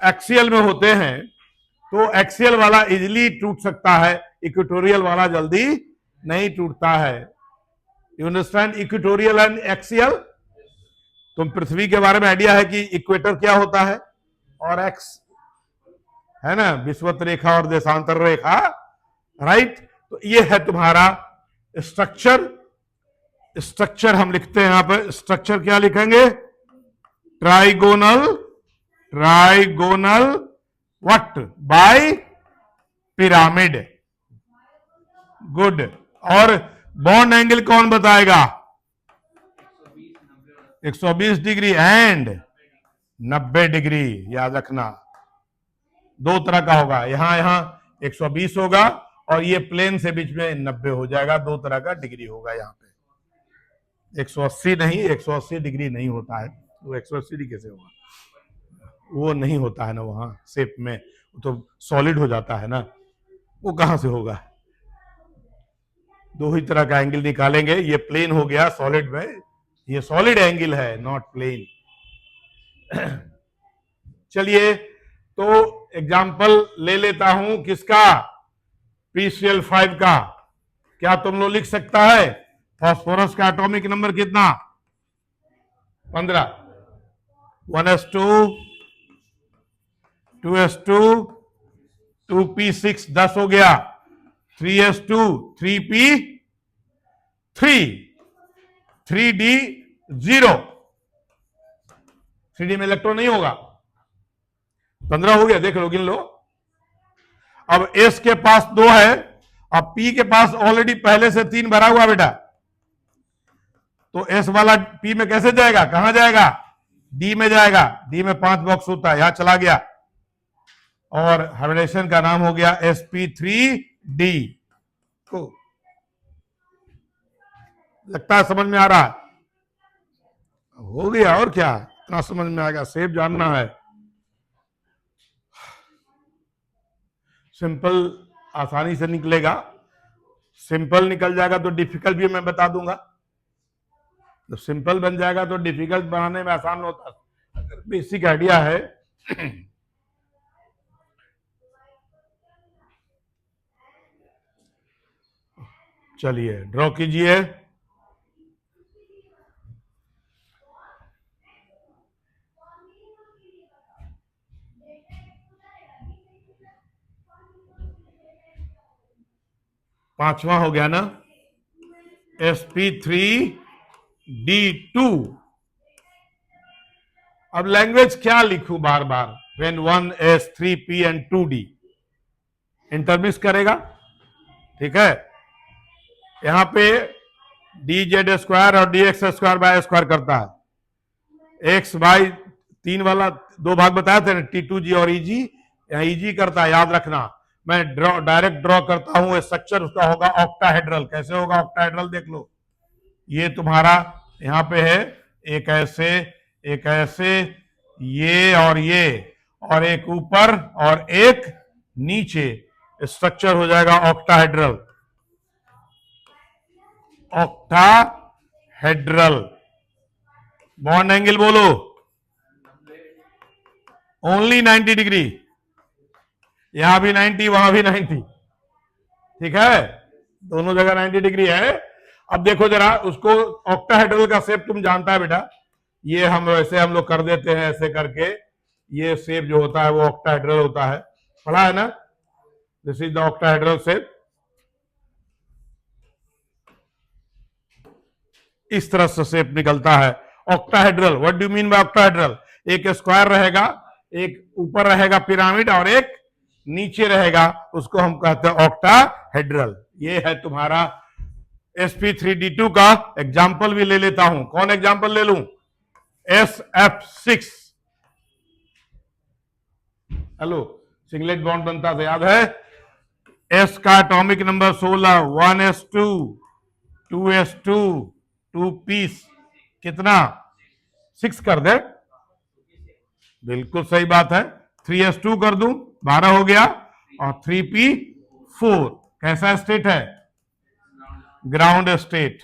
Speaker 1: एक्सियल में होते हैं। तो एक्सियल वाला इजीली टूट सकता है, इक्वेटोरियल वाला जल्दी नहीं टूटता है। You understand equatorial and axial? तुम पृथ्वी के बारे में आइडिया है कि इक्वेटर क्या होता है और एक्स है ना, विषुवत रेखा और देशांतर रेखा, राइट। तो ये है तुम्हारा स्ट्रक्चर हम लिखते हैं यहां पर। स्ट्रक्चर क्या लिखेंगे? Trigonal what bipyramid. Good. और बॉन्ड एंगल कौन बताएगा? 120 डिग्री एंड 90 डिग्री, याद रखना। 2 तरह का होगा, यहां 120 होगा और ये प्लेन से बीच में 90 हो जाएगा। 2 तरह का डिग्री होगा यहां पे। 180 नहीं, 180 डिग्री नहीं होता है। वो 180 डिग्री कैसे होगा? वो नहीं होता है ना वहां शेप में, तो सॉलिड हो जाता है ना, वो कहां से होगा? 2 ही तरह का एंगल निकालेंगे। ये प्लेन हो गया सॉलिड में, ये सॉलिड एंगल है, नॉट प्लेन। चलिए तो एग्जाम्पल ले लेता हूं, किसका? PCl5 का। क्या तुम लोग लिख सकता है? फास्फोरस का एटॉमिक नंबर कितना? 15। 1s2 2s2 2p6 10 हो गया। 3s2 3p3 3d0। 3d में इलेक्ट्रॉन नहीं होगा। 15 हो गया, देख लो, गिन लो। अब s के पास 2 है, अब p के पास ऑलरेडी पहले से 3 भरा हुआ बेटा, तो s वाला p में कैसे जाएगा? कहां जाएगा? d में जाएगा। d में 5 बॉक्स होता है, यहां चला गया। और हाइब्रिडेशन का नाम हो गया sp3d। को लगता है समझ में आ रहा है? हो गया, और क्या इतना समझ में आएगा, शेप जानना है। सिंपल आसानी से निकलेगा, सिंपल निकल जाएगा तो डिफिकल्ट भी मैं बता दूंगा। तो सिंपल बन जाएगा तो डिफिकल्ट बनाने में आसान होता है, अगर बेसिक आइडिया है। चलिए ड्रॉ कीजिए। पांचवा हो गया ना, sp3d2। अब लैंग्वेज क्या लिखूं बार बार, when 1s3p and 2d, intermix करेगा, ठीक है। यहां पे dz स्क्वायर और dx स्क्वायर बाय स्क्वायर करता है, x बाई 3 वाला 2 भाग बताया थे ना, t2g और eg, यहाँ eg करता है, याद रखना। मैं डायरेक्ट ड्रॉ करता हूं, स्ट्रक्चर उसका होगा ऑक्टाहेड्रल। कैसे होगा ऑक्टाहेड्रल, देख लो। ये तुम्हारा यहां पे है, एक ऐसे, एक ऐसे, ये और एक ऊपर और एक नीचे, स्ट्रक्चर हो जाएगा ऑक्टाहेड्रल। ऑक्टाहेड्रल बॉन्ड एंगल बोलो, ओनली 90 डिग्री, यहां भी 90 वहां भी 90, ठीक है, दोनों जगह 90 डिग्री है। अब देखो जरा उसको, ऑक्टाहेड्रल का शेप तुम जानता है बेटा, ये हम वैसे हम लोग कर देते हैं ऐसे करके, ये शेप जो होता है वो ऑक्टाहेड्रल होता है, पढ़ा है ना, this is the octahedral shape. इस तरह से शेप निकलता है octahedral. What do mean bye octahedral, एक स्क्वायर रहेगा, एक ऊपर रहेगा पिरामिड और एक नीचे रहेगा, उसको हम कहते हैं ऑक्टाहेड्रल। ये है तुम्हारा sp3d2 का। एग्जाम्पल भी ले लेता हूं, कौन एग्जाम्पल ले लूं, sf6। हेलो, सिंगलेट बॉन्ड बनता था, याद है, s का atomic number 16, 1s2, 2s2, 2 piece, कितना 6 कर दे, बिल्कुल सही बात है। 3s2 कर दूं, 12 हो गया, और 3p4 कैसा स्टेट है, ग्राउंड स्टेट।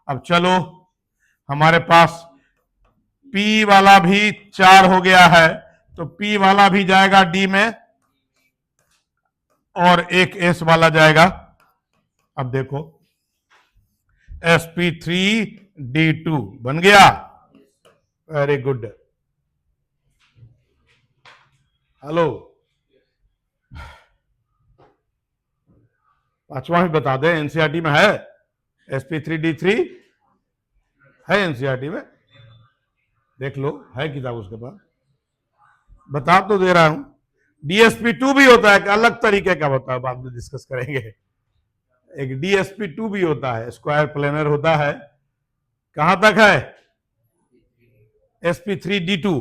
Speaker 1: अब चलो हमारे पास P वाला भी 4 हो गया है, तो P वाला भी जाएगा D में और एक S वाला जाएगा। अब देखो sp3d2 बन गया, वेरी गुड। हेलो, पांचवा भी बता दे, एनसीईआरटी में है, sp3d3 है एनसीईआरटी में, देख लो है किताब उसके पास, बता तो दे रहा हूं। DSP2 भी होता है, अलग तरीके का होता है, बाद में डिस्कस करेंगे। एक DSP2 भी होता है, स्क्वायर प्लेनर होता है। कहां तक है, sp3d2,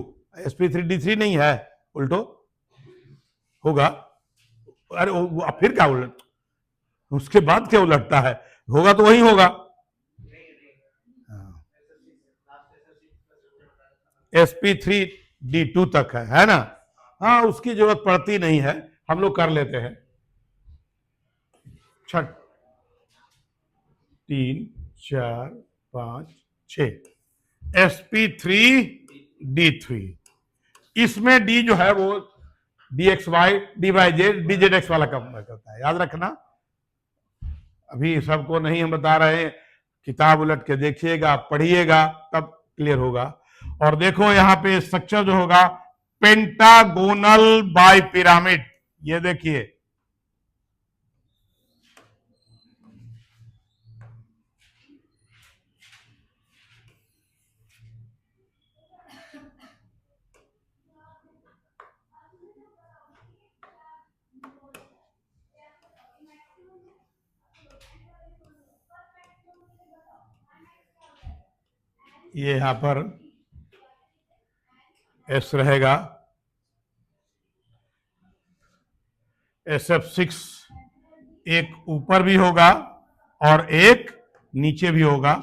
Speaker 1: sp3d3 नहीं है, उल्टो होगा। अरे फिर क्या उलट, उसके बाद क्या उलटता है, होगा तो वही होगा। sp3d2 तक है ना, हाँ उसकी जरूरत पड़ती नहीं है, हम लोग कर लेते हैं। 3 4 5 6, sp3d3, इसमें d जो है वो dxy dyz dzx वाला काम करता है, याद रखना। अभी सबको नहीं हम बता रहे हैं, किताब उलट के देखिएगा, पढ़िएगा, तब क्लियर होगा। और देखो यहां पे स्ट्रक्चर जो होगा, पेंटागोनल बाय पिरामिड, ये देखिए, ये यहां पर एस रहेगा, SF6 एक ऊपर भी होगा और एक नीचे भी होगा।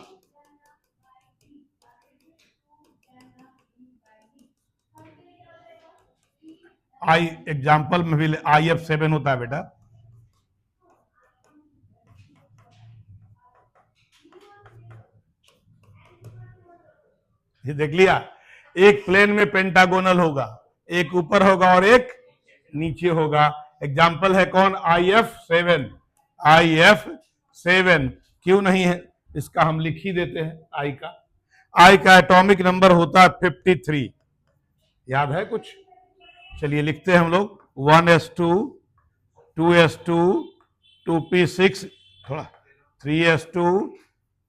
Speaker 1: एग्जाम्पल में भी IF7 होता है बेटा। ये देख लिया, एक प्लेन में पेंटागोनल होगा, एक ऊपर होगा और एक नीचे होगा। एग्जाम्पल है कौन? IF7। IF7 क्यों नहीं है? इसका हम लिख ही देते हैं। आई का एटॉमिक नंबर होता है 53। याद है कुछ? चलिए लिखते हैं हम लोग। 1s2, 2s2, 2p6, थोड़ा 3s2,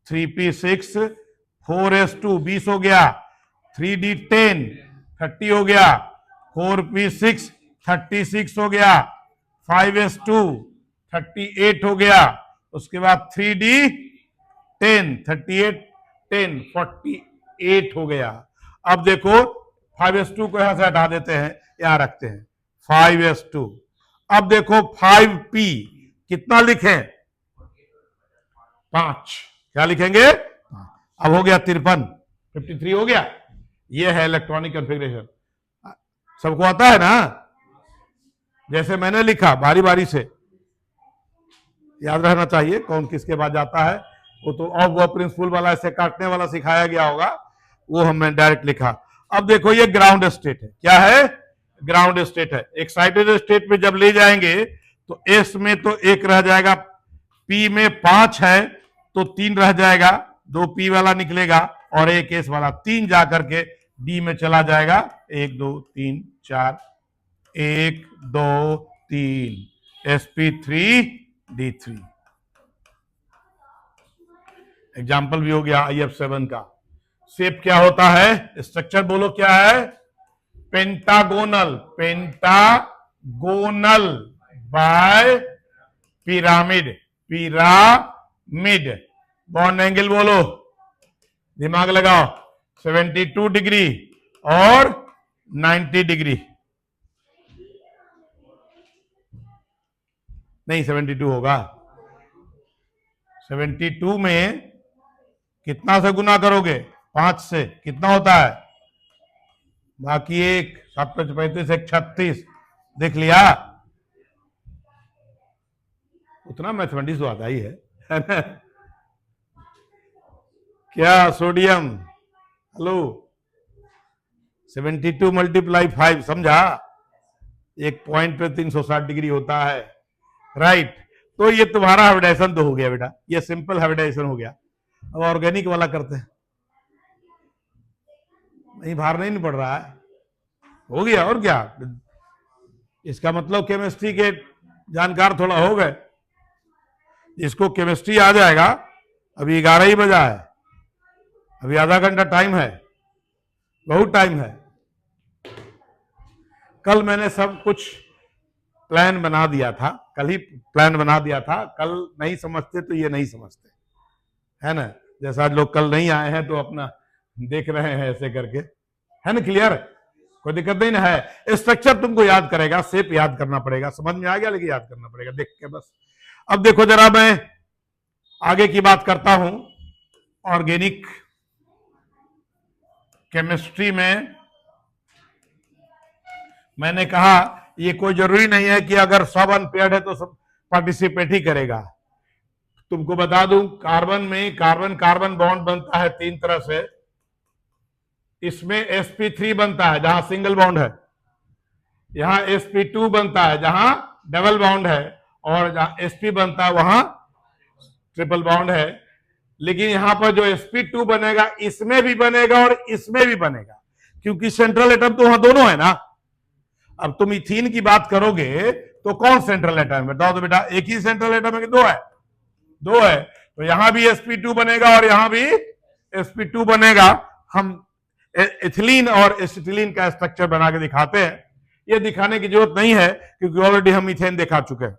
Speaker 1: 3p6, 4s2 20 हो गया, 3d10 30 हो गया, 4p6 36 हो गया, 5s2 38 हो गया, उसके बाद 3d10 38 10 48 हो गया। अब देखो 5s2 को यहां से हटा देते हैं, यहां रखते हैं 5s2। अब देखो 5p कितना लिखें? 5। क्या लिखेंगे? अब हो गया 53, 53 हो गया। ये है इलेक्ट्रॉनिक कॉन्फ़िगरेशन। सबको आता है ना? जैसे मैंने लिखा, बारी बारी से याद रहना चाहिए कौन किसके बाद जाता है। वो तो और वो प्रिंसिपल वाला ऐसे काटने वाला सिखाया गया होगा, वो हमने डायरेक्ट लिखा। अब देखो ये ग्राउंड स्टेट है। क्या है? ग्राउंड स्टेट है। एक्साइटेड स्टेट में जब ले जाएंगे तो एस में तो एक रह जाएगा, पी में 5 है तो 3 रह जाएगा, 2 पी वाला निकलेगा और एक एस वाला, 3 जाकर के डी में चला जाएगा। 1 2 3 4, 1 2 3, sp3d3। एग्जाम्पल भी हो गया IF7 का। शेप क्या होता है? स्ट्रक्चर बोलो क्या है? Pentagonal. Pentagonal bipyramid. Pyramid. Bond angle बोलो, दिमाग लगाओ, 72 डिग्री और 90 डिग्री। नहीं 72 होगा। 72 में कितना से गुना करोगे? 5 से। कितना होता है? बाकी एक 7 5 35, 1 36। देख लिया? उतना मैथमेटिक्स तो आता ही है ना? क्या सोडियम? हेलो, 72 मल्टीप्लाई 5, समझा? एक पॉइंट पे 360 डिग्री होता है, राइट। तो ये तुम्हारा हाइब्रिडाइजेशन तो हो गया बेटा, ये सिंपल हाइब्रिडाइजेशन हो गया। अब ऑर्गेनिक वाला करते हैं। नहीं, भार नहीं पड़ रहा है, हो गया और क्या। इसका मतलब केमिस्ट्री के जानकार थोड़ा हो गए। इसको केमिस्ट्री आ जाएगा। अभी 11 ही बजा है, अभी आधा घंटा टाइम है, बहुत टाइम है। कल मैंने सब कुछ प्लान बना दिया था, कल ही प्लान बना दिया था। कल नहीं समझते तो ये नहीं समझते, है ना? जैसा आज लोग कल नहीं आए हैं तो अपना देख रहे हैं ऐसे करके, है ना? क्लियर? कोई दिक्कत नहीं ना है। स्ट्रक्चर तुमको याद करेगा, शेप याद करना पड़ेगा। समझ में आ गया? लेकिन याद करना पड़ेगा देख के बस। अब देखो जरा, मैं आगे की बात करता हूं। ऑर्गेनिक केमिस्ट्री में मैंने कहा ये कोई जरूरी नहीं है कि अगर सब अनपेयर्ड है तो सब पार्टिसिपेट ही करेगा। तुमको बता दूं, कार्बन में कार्बन कार्बन बॉन्ड बनता है 3 तरह से। इसमें sp3 बनता है जहां सिंगल बॉन्ड है, यहां sp2 बनता है जहां डबल बॉन्ड है, और जहां sp बनता है वहां ट्रिपल बॉन्ड है। लेकिन यहां पर जो sp2 बनेगा इसमें भी बनेगा और इसमें भी बनेगा, क्योंकि सेंट्रल एटम तो वहां दोनों है ना। अब तुम इथीन की बात करोगे तो कौन सेंट्रल एटम है? बताओ तो बेटा, एक ही सेंट्रल एटम है कि दो है? दो है। तो यहां भी sp2 बनेगा और यहां भी sp2 बनेगा। हम इथिलीन और एसिटिलीन का स्ट्रक्चर बना के दिखाते हैं। ये दिखाने की जरूरत नहीं है क्योंकि ऑलरेडी हम इथेन दिखा चुके हैं।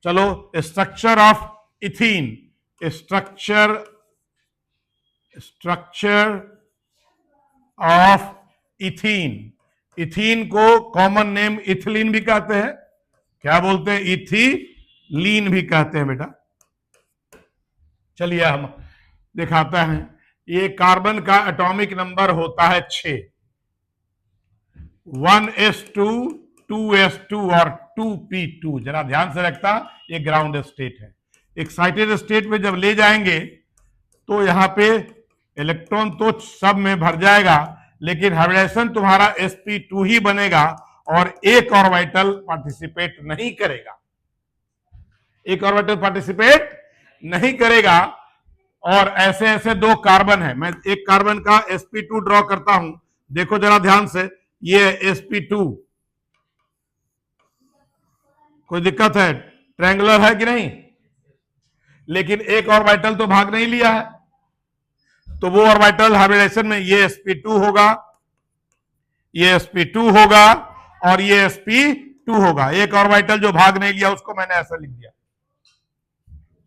Speaker 1: चलो, structure of ethene. Structure of ethene. Ethene को कॉमन नेम इथिलीन भी कहते हैं, क्या बोलते हैं? इथिलीन भी कहते हैं बेटा। चलिए हम दिखाते हैं। ये कार्बन का एटॉमिक नंबर होता है 6, 1s2, 2s2 और 2p2। जरा ध्यान से रखता, ये ग्राउंड स्टेट है। एक्साइटेड स्टेट में जब ले जाएंगे तो यहां पे इलेक्ट्रॉन तो सब में भर जाएगा, लेकिन हाइब्रिडेशन तुम्हारा sp2 ही बनेगा और एक ऑर्बिटल पार्टिसिपेट नहीं करेगा, एक ऑर्बिटल पार्टिसिपेट नहीं करेगा। और ऐसे ऐसे दो कार्बन है, मैं एक कार्बन का sp2 ड्रॉ करता हूं, देखो जरा ध्यान से, ये sp2, कोई दिक्कत है? ट्रायंगुलर है कि नहीं? लेकिन एक ऑर्बिटल तो भाग नहीं लिया है, तो वो ऑर्बिटल हाइब्रिडेशन में ये sp2 होगा, ये sp2 होगा और ये sp2 होगा। एक ऑर्बिटल जो भाग नहीं लिया उसको मैंने ऐसा लिख दिया,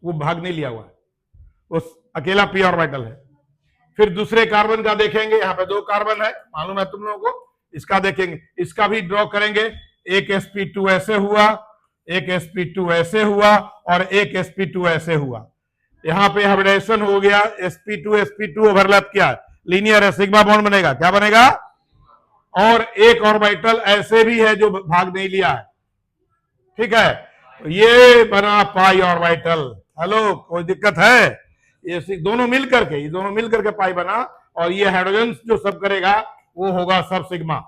Speaker 1: वो भाग नहीं लिया हुआ है, उस अकेला p ऑर्बिटल है। फिर दूसरे कार्बन का देखेंगे, यहां पे दो कार्बन है, मालूम है तुम लोगों को। इसका देखेंगे, इसका भी ड्रॉ करेंगे। एक sp2 ऐसे हुआ, एक sp2 ऐसे हुआ और एक sp2 ऐसे हुआ। यहां पे हाइब्रिडेशन हो गया, sp2 ओवरलैप किया, लीनियर है, सिग्मा बॉन्ड बनेगा। क्या बनेगा? और एक ऑर्बिटल ऐसे भी है जो भाग नहीं लिया है, ठीक है, तो ये बना पाई ऑर्बिटल। हेलो, कोई दिक्कत है? ये दोनों मिल करके, ये दोनों मिल करके पाई बना, और ये हाइड्रोजन जो सब करेगा वो होगा सब सिग्मा।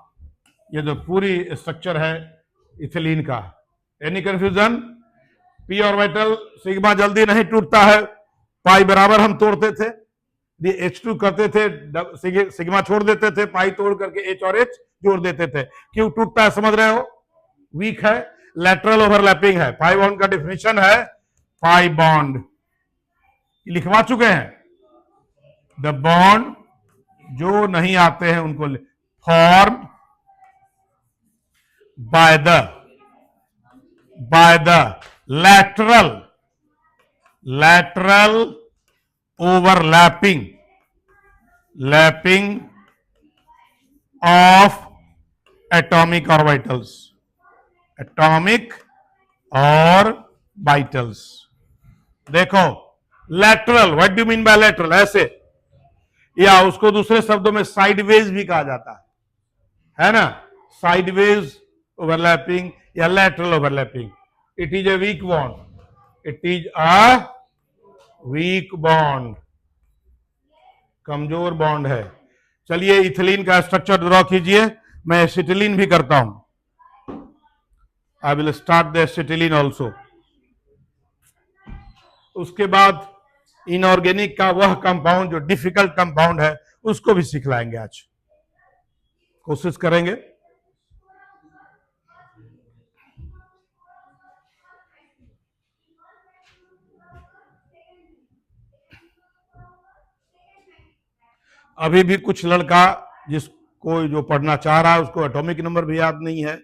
Speaker 1: ये जो पूरी स्ट्रक्चर है इथिलीन का। Any confusion? p orbital sigma जल्दी नहीं टूटता है, पाई बराबर हम तोड़ते थे, ये H2 करते थे, सिग्मा छोड़ देते थे, पाई तोड़ करके H और H जोड़ देते थे। क्यों टूटता है समझ रहे हो? वीक है, लैटरल ओवरलैपिंग है। पाई बॉन्ड का डिफिनेशन है, पाई बॉन्ड लिखवा चुके हैं, द बॉन्ड, जो नहीं आते हैं उनको, form by the lateral overlapping of atomic orbitals, atomic orbitals. देखो lateral, what do mean by lateral? ऐसे, या उसको दूसरे शब्दों में साइडवेज भी कहा जाता है ना, साइडवेज ओवरलैपिंग या lateral overlapping. It is a weak bond, it is a weak bond, कमजोर बॉन्ड है। चलिए इथिलीन का स्ट्रक्चर ड्रॉ कीजिए, मैं एसिटिलीन भी करता हूं। I will start the acetylene also. उसके बाद इनऑर्गेनिक का वह कंपाउंड जो डिफिकल्ट कंपाउंड है उसको भी सिखलाएंगे, आज कोशिश करेंगे। अभी भी कुछ लड़का जिसको जो पढ़ना चाह रहा है उसको एटॉमिक नंबर भी याद नहीं है,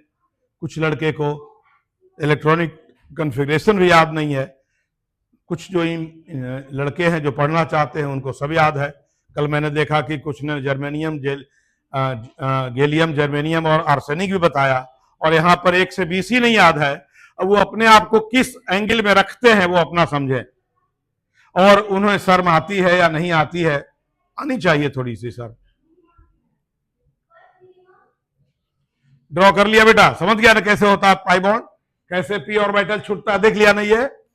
Speaker 1: कुछ लड़के को इलेक्ट्रॉनिक कॉन्फ़िगरेशन भी याद नहीं है, कुछ जो लड़के हैं जो पढ़ना चाहते हैं उनको सब याद है। कल मैंने देखा कि कुछ ने जर्मेनियम, गैलियम, जर्मेनियम और आर्सेनिक भी बताया, और यहाँ पर 1 से 20 ही नहीं याद है। अब वो अपने आप को किस एंगल में रखते हैं वो अपना समझे, और उन्हें शर्म आती है या नहीं आती है, आनी चाहिए थोड़ी सी शर्म। ड्रॉ कर लिया बेटा, समझ गया ना कैसे होता है पाई बॉन्ड, कैसे p ऑर्बिटल छूटता है, देख लिया नहीं है?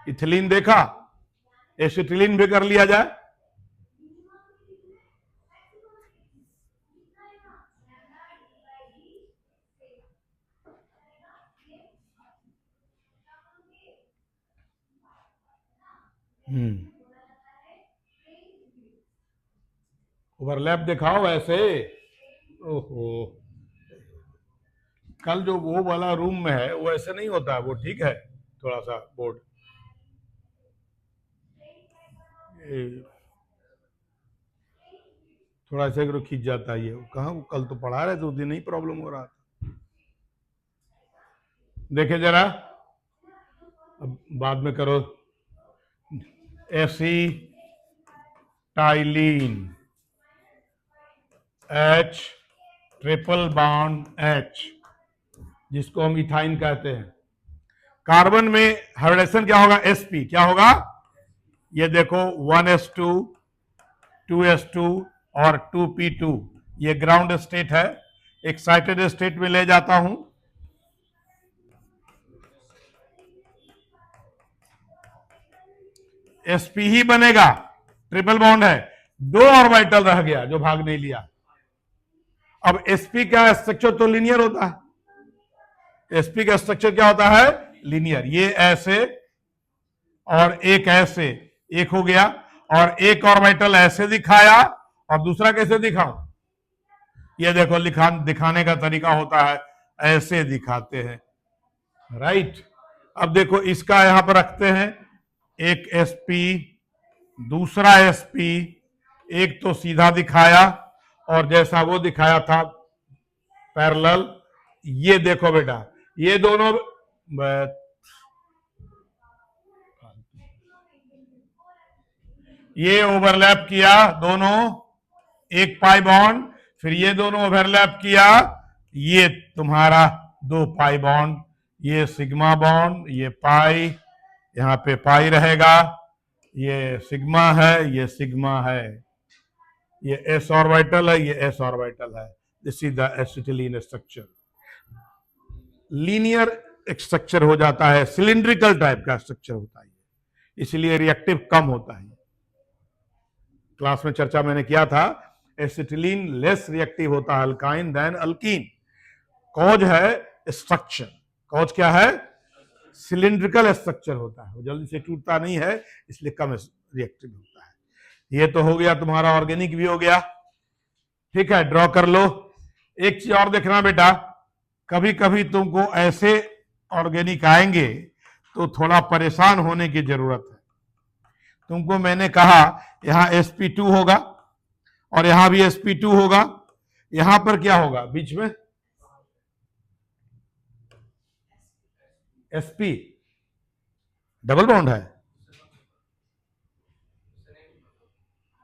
Speaker 1: इथिलीन देखा, एसिटिलीन भी कर लिया जाए। ओवरलैप दिखाओ ऐसे। ओहो, कल जो वो वाला रूम में है वो ऐसे नहीं होता, वो ठीक है, थोड़ा सा बोर्ड थोड़ा ऐसे करो, खींच जाता है ये। कहाँ, कल तो पढ़ा रहे थे उस दिन नहीं प्रॉब्लम हो रहा था। देखे जरा, अब बाद में करो, acetylene, H triple bond H, जिसको हम इथाइन कहते हैं। कार्बन में हाइब्रिडेशन क्या होगा? sp क्या होगा? ये देखो 1s2 2s2 और 2p2, ये ग्राउंड स्टेट है। एक्साइटेड स्टेट में ले जाता हूं, sp ही बनेगा, ट्रिपल बॉन्ड है, 2 ऑर्बिटल रह गया जो भाग नहीं लिया। अब sp का स्ट्रक्चर तो लीनियर होता है, sp का स्ट्रक्चर क्या होता है? लीनियर। ये ऐसे और एक ऐसे, एक हो गया, और एक ऑर्बिटल ऐसे दिखाया और दूसरा कैसे दिखाऊं? ये देखो दिखाने का तरीका होता है, ऐसे दिखाते हैं, राइट। अब देखो इसका यहां पर रखते हैं, एक sp, दूसरा sp, एक तो सीधा दिखाया और जैसा वो दिखाया था पैरेलल। ये देखो बेटा, ये दोनों ये ओवरलैप किया दोनों, एक पाई बॉन्ड, फिर ये दोनों ओवरलैप किया, ये तुम्हारा 2 पाई बॉन्ड, ये सिग्मा बॉन्ड, ये पाई, यहां पे पाई रहेगा, ये सिग्मा है, ये सिग्मा है, ये s ऑर्बिटल है, ये s ऑर्बिटल है। This is the acetylene structure. Linear structure हो जाता है, सिलिंड्रिकल टाइप का स्ट्रक्चर होता है, इसलिए रिएक्टिव कम होता है। क्लास में चर्चा मैंने किया था, एसिटिलीन लेस रिएक्टिव होता है अल्काइन देन अल्कीन। कॉज है स्ट्रक्चर, कॉज क्या है? सिलिंड्रिकल स्ट्रक्चर होता है, वो जल्दी से टूटता नहीं है, इसलिए कम रिएक्टिव होता है। ये तो हो गया तुम्हारा, ऑर्गेनिक भी हो गया, ठीक है, ड्रॉ कर लो। एक चीज और देखना बेटा, कभी कभी तुमको ऐसे ऑर्गेनिक आएंगे तो थोड़ा परेशान होने की जरूरत है। तुमको मैंने कहा यहां sp2 होगा और यहां भी sp2 होगा, यहां पर क्या होगा बीच में? sp डबल बॉन्ड है,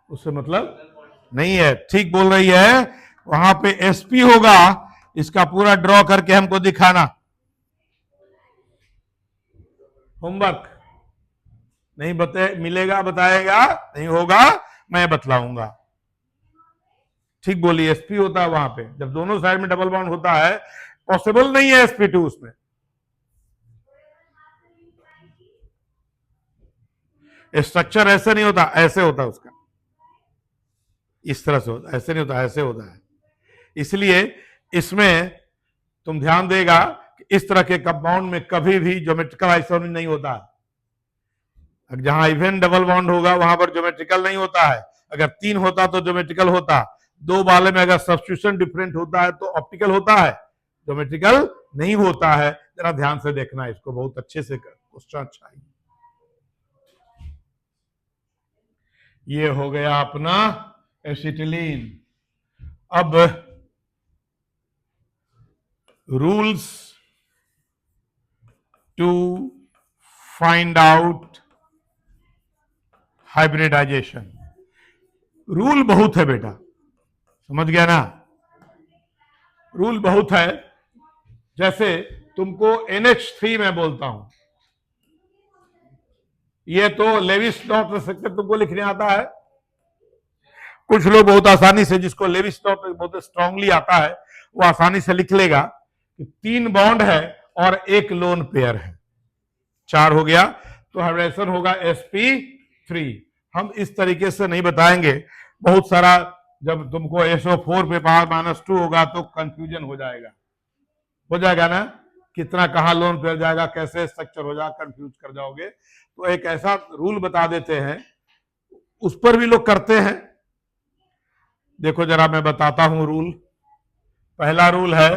Speaker 1: उससे मतलब नहीं है, ठीक बोल रही है, वहां पे sp होगा। इसका पूरा ड्रॉ करके हमको दिखाना, होमवर्क नहीं मिलेगा, बताएगा नहीं होगा, मैं बतलाऊंगा। ठीक बोली, sp होता है वहां पे, जब दोनों साइड में डबल बॉन्ड होता है, पॉसिबल नहीं है sp2 उसमें। स्ट्रक्चर ऐसे नहीं होता, ऐसे होता है उसका, इस तरह से होता, ऐसे नहीं होता, ऐसे होता है। इसलिए इसमें तुम ध्यान देगा कि इस तरह के कंपाउंड में कभी भी ज्योमेट्रिकल आइसोमेरिज्म नहीं होता। जहां इवन डबल बॉन्ड होगा वहां पर ज्योमेट्रिकल नहीं होता है, अगर 3 होता तो ज्योमेट्रिकल होता, 2 वाले में अगर सब्स्टिट्यूशन डिफरेंट होता है तो ऑप्टिकल होता है, ज्योमेट्रिकल नहीं होता है। जरा ध्यान से देखना इसको, बहुत अच्छे से क्वेश्चन अच्छा है। ये हो गया अपना एसिटिलीन। अब rules to find out hybridisation. Rule बहुत है बेटा, समझ गया ना? रूल बहुत है। जैसे तुमको NH3 में बोलता हूं, ये तो लेविस डॉट स्ट्रक्चर तुमको लिखने आता है। कुछ लोग बहुत आसानी से, जिसको लेविस डॉट बहुत स्ट्रांगली आता है, वो आसानी से लिख लेगा कि 3 बॉन्ड है और एक लोन पेयर है, 4 हो गया, तो हाइब्रिडेशन होगा sp3। हम इस तरीके से नहीं बताएंगे, बहुत सारा, जब तुमको SO4 पे -2 होगा तो कंफ्यूजन हो जाएगा ना, कितना कहां लोन पेयर जाएगा, कैसे स्ट्रक्चर हो जाएगा, कंफ्यूज कर जाओगे। तो एक ऐसा रूल बता देते हैं, उस पर भी लोग करते हैं। देखो जरा मैं बताता हूं रूल। पहला रूल है,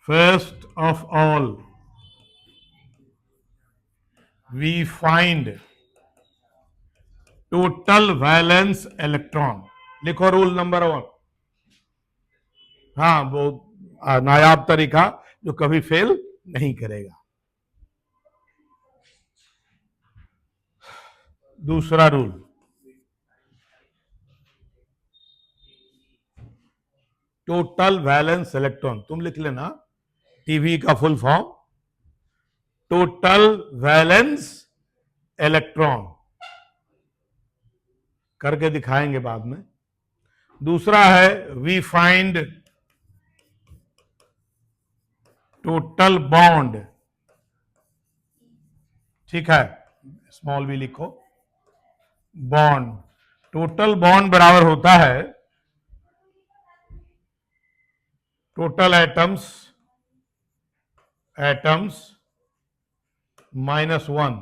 Speaker 1: first of all we find total valence electron. लिखो रूल नंबर 1। हाँ, वो नायाब तरीका जो कभी फेल नहीं करेगा। दूसरा रूल, टोटल वैलेंस इलेक्ट्रॉन, तुम लिख लेना टीवी का full form total valence electron, करके दिखाएंगे बाद में। दूसरा है वी फाइंड टोटल बॉन्ड, ठीक है, स्मॉल भी लिखो, बॉन्ड, टोटल बॉन्ड बराबर होता है टोटल एटम्स -1।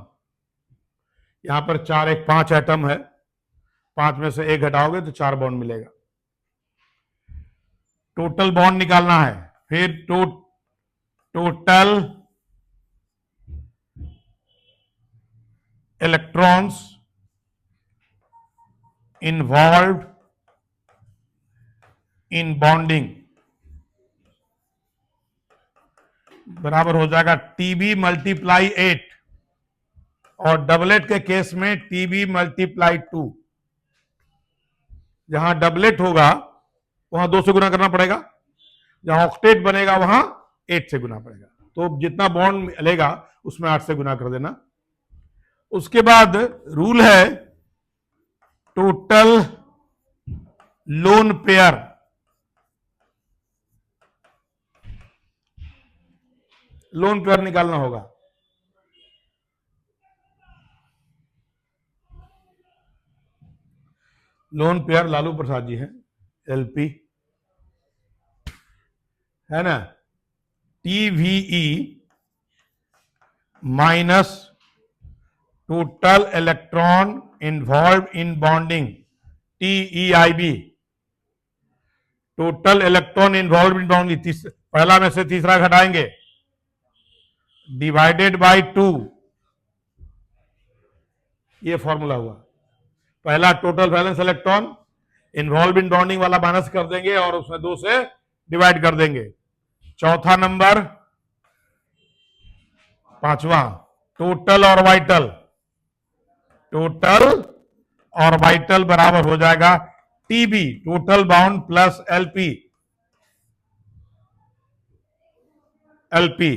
Speaker 1: यहां पर 4 1 5 एटम है, 5 में से 1 घटाओगे तो 4 बॉन्ड मिलेगा। टोटल बॉन्ड निकालना है, फिर total electrons involved in bonding बराबर हो जाएगा टीबी मल्टीप्लाई 8, और डबलेट के केस में टीबी मल्टीप्लाई 2। जहां डबलेट होगा वहां 2 से गुना करना पड़ेगा, जहां ऑक्टेट बनेगा वहां 8 से गुना पड़ेगा। तो जितना बॉन्ड मिलेगा उसमें 8 से गुना कर देना। उसके बाद रूल है total lone pair, lone pair निकालना होगा। लोन पेयर लालू प्रसाद जी हैं, एलपी है ना, TVE minus total electron involve in bonding TEIB, total electron involve in bonding, पहला में से तीसरा घटाएंगे, डिवाइडेड बाय 2, ये फॉर्मूला हुआ। पहला total valence electron involve in bonding वाला माइनस कर देंगे और उसमें 2 से डिवाइड कर देंगे। चौथा नंबर, पांचवा, टोटल और वाइटल, टोटल और वाइटल बराबर हो जाएगा TB total bound plus LP, LP.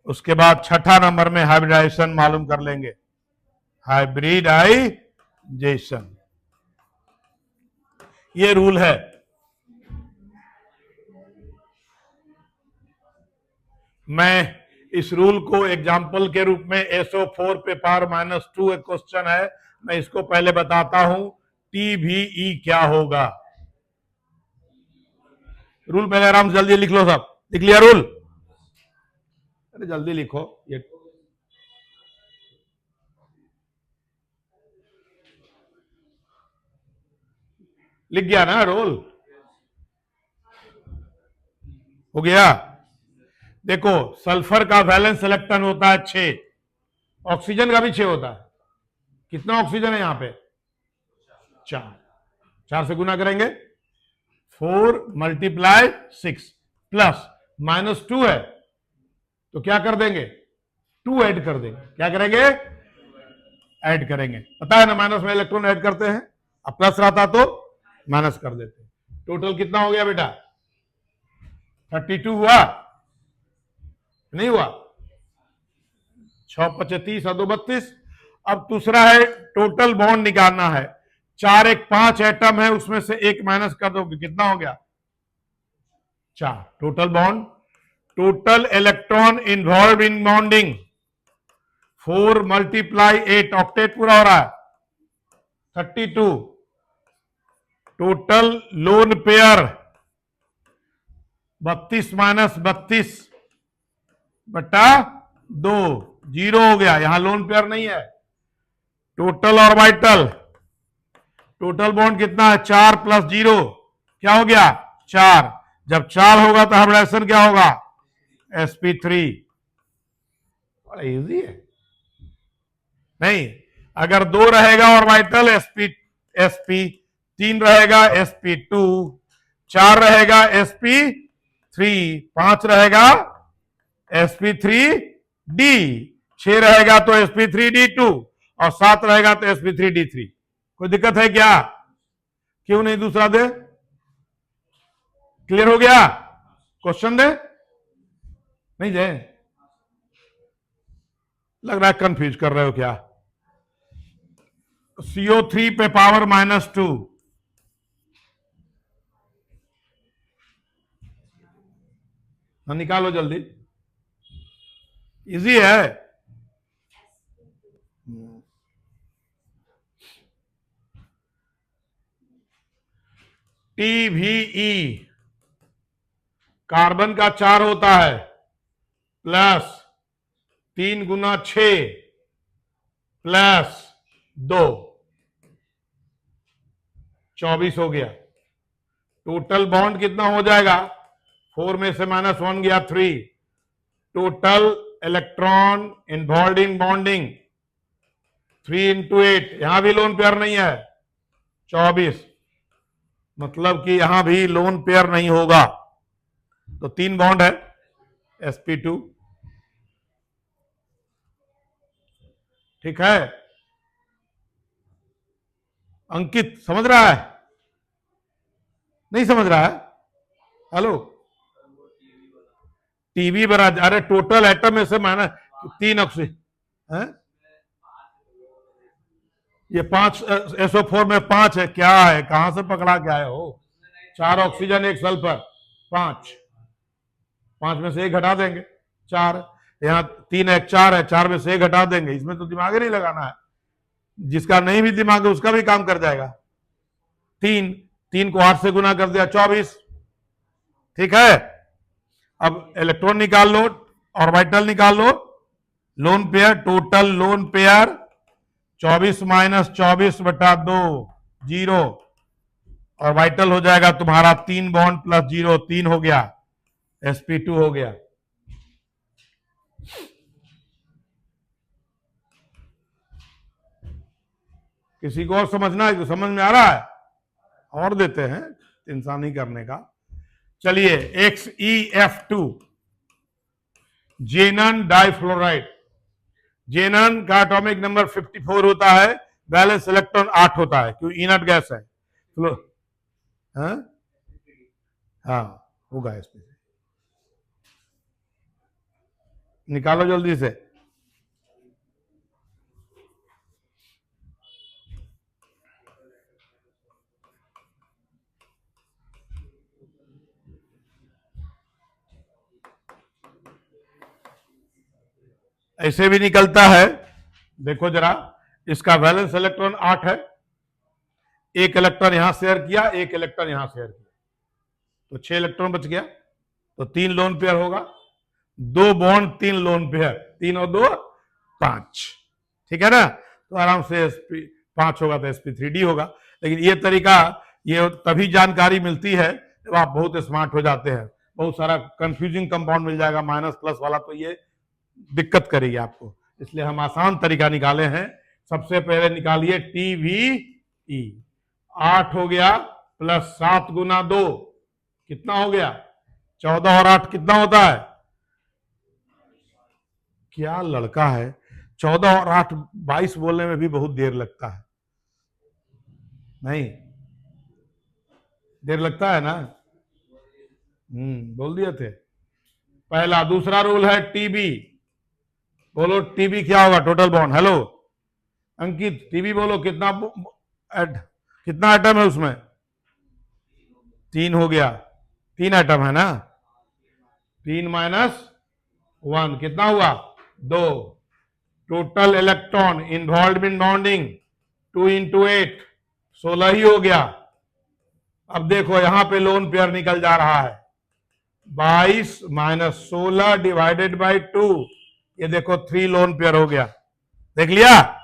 Speaker 1: उसके बाद छठा नंबर में हाइब्रिडाइजेशन मालूम कर लेंगे, हाइब्रिडाइजेशन, ये रूल है। मैं इस रूल को एग्जाम्पल के रूप में SO4 पे पावर -2 एक क्वेश्चन है, मैं इसको पहले बताता हूं, TVE क्या होगा। रूल पहले आराम से जल्दी लिख लो, सब लिख लिया रूल? अरे जल्दी लिखो, ये लिख गया ना रूल? हो गया? देखो, सल्फर का वैलेंस इलेक्ट्रॉन होता है 6, ऑक्सीजन का भी 6 होता है। कितना ऑक्सीजन है यहां पे? 4, 4 से गुना करेंगे, 4 मल्टीप्लाई 6 प्लस -2 है तो क्या कर देंगे? 2 ऐड कर देंगे। क्या करेंगे? ऐड करेंगे। पता है ना, माइनस में इलेक्ट्रॉन ऐड करते हैं, अब प्लस रहता तो माइनस कर देते। टोटल कितना हो गया बेटा? 32 हुआ? नहीं हुआ? 6 5 30 और 2 32। अब दूसरा है टोटल बॉन्ड निकालना है, 4 1 5 एटम है, उसमें से 1 माइनस कर दोगे, कितना हो गया? 4। Total bond, total electron involve in bonding 4 multiply 8, octet पूरा हो रहा है, 32। टोटल लोन पेयर 32 माइनस 32 बटा 2, 0 हो गया, यहां लोन पेयर नहीं है। टोटल और वाइटल, टोटल बॉन्ड कितना है? 4 प्लस 0, क्या हो गया? 4। जब 4 होगा तो हाइब्रिडाइजेशन क्या होगा? sp3। बड़ा इजी है नहीं? अगर 2 रहेगा और वाइटल sp 3 रहेगा sp2, 4 रहेगा sp3, 5 रहेगा sp3d, 6 रहेगा तो sp3d2, और 7 रहेगा तो sp3d3। कोई दिक्कत है क्या? क्यों नहीं दूसरा दे? क्लियर हो गया? क्वेश्चन दे? नहीं दे? लग रहा है कंफ्यूज कर रहे हो क्या? CO3 पे पावर -2, निकालो जल्दी, इजी है। TVE कार्बन का 4 होता है प्लस 3 गुना 6 प्लस 2, 24 हो गया। टोटल बॉन्ड कितना हो जाएगा? 4 में से -1 गया 3। Total electron involve in bonding 3 × 8, यहां भी लोन पेयर नहीं है, 24, मतलब कि यहां भी लोन पेयर नहीं होगा। तो 3 बॉन्ड है sp2, ठीक है। अंकित समझ रहा है? नहीं समझ रहा है? हेलो, टीवी बना, अरे टोटल एटम में से -3 ऑक्सीजन है, ये 5 SO4 में 5 है, क्या है, कहां से पकड़ा के आए हो? 4 ऑक्सीजन 1 सल्फर, 5 में से 1 घटा देंगे, 4, यहाँ 3 1 4 है, 4 में से 1 घटा देंगे। इसमें तो दिमाग ही नहीं लगाना है, जिसका नहीं भी दिमाग है उसका भी काम कर जाएगा। 3 को 8 से गुना कर दिया, 24, ठीक है। अब इलेक्ट्रॉन निकाल लो, ऑर्बिटल निकाल लो, lone pair, total lone pair 24 - 24/2 0, orbital हो जाएगा तुम्हारा 3 बॉन्ड प्लस 0, 3 हो गया, sp2 हो गया। किसी को और समझना है? समझ में आ रहा है? और देते हैं, इंसानी करने का। चलिए, XeF2 जेनन डाइफ्लोराइड, जेनन का एटॉमिक नंबर 54 होता है, बैलेंस इलेक्ट्रॉन 8 होता है, क्योंकि इनर्ट गैस है। हाँ होगा, इसमें निकालो जल्दी से। ऐसे भी निकलता है, देखो जरा, इसका वैलेंस इलेक्ट्रॉन 8 है, एक इलेक्ट्रॉन यहां शेयर किया, एक इलेक्ट्रॉन यहां शेयर किया, तो 6 इलेक्ट्रॉन बच गया, तो 3 लोन पेयर होगा, 2 बॉन्ड 3 लोन पेयर, 3 और 2 5, ठीक है ना। तो आराम से sp5 होगा तो sp3d होगा। लेकिन ये तरीका, ये तभी जानकारी मिलती है जब आप बहुत स्मार्ट हो जाते हैं। बहुत सारा कंफ्यूजिंग कंपाउंड मिल जाएगा माइनस प्लस वाला, तो ये दिक्कत करेगी आपको, इसलिए हम आसान तरीका निकाले हैं। सबसे पहले निकालिए TVE, 8 हो गया प्लस 7 गुना 2 कितना हो गया? 14, और 8 कितना होता है? क्या लड़का है, 14 और 8 22 बोलने में भी बहुत देर लगता है, नहीं देर लगता है ना? बोल दिए थे पहला। दूसरा रूल है TB, बोलो TB क्या होगा? Total bond. हेलो अंकित, TB बोलो, कितना एटम है उसमें? 3 हो गया, 3 एटम है ना, 3 - 1 कितना हुआ? 2। Total electron involve in bonding 2 × 8 16 ही हो गया। अब देखो यहां पे लोन पेयर निकल जा रहा है, 22 - 16 डिवाइडेड बाई 2, ये देखो 3 लोन पेयर हो गया, देख लिया।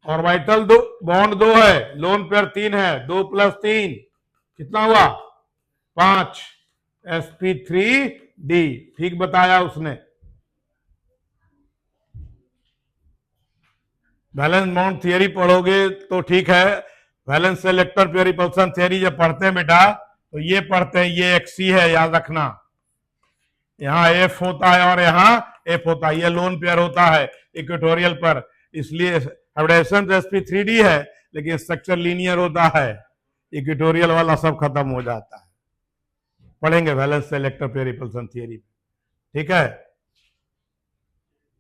Speaker 1: ऑर्बिटल 2, बॉन्ड 2 है, लोन पेयर 3 है, 2 + 3 कितना हुआ? 5, sp3d, ठीक बताया उसने। वैलेंस बॉन्ड थियरी पढ़ोगे तो ठीक है, valence electron pair repulsion theory जब पढ़ते हैं बेटा, तो ये पढ़ते हैं, ये Xe है, याद रखना, यहां F होता है और यहां F होता है, ये लोन पेयर होता है इक्वेटोरियल पर, इसलिए हाइब्रिडाइजेशन तो sp3d है, लेकिन स्ट्रक्चर लीनियर होता है, इक्वेटोरियल वाला सब खत्म हो जाता है। पढ़ेंगे वैलेंस से इलेक्ट्रॉन पेयर रिपल्सन थियरी, ठीक है।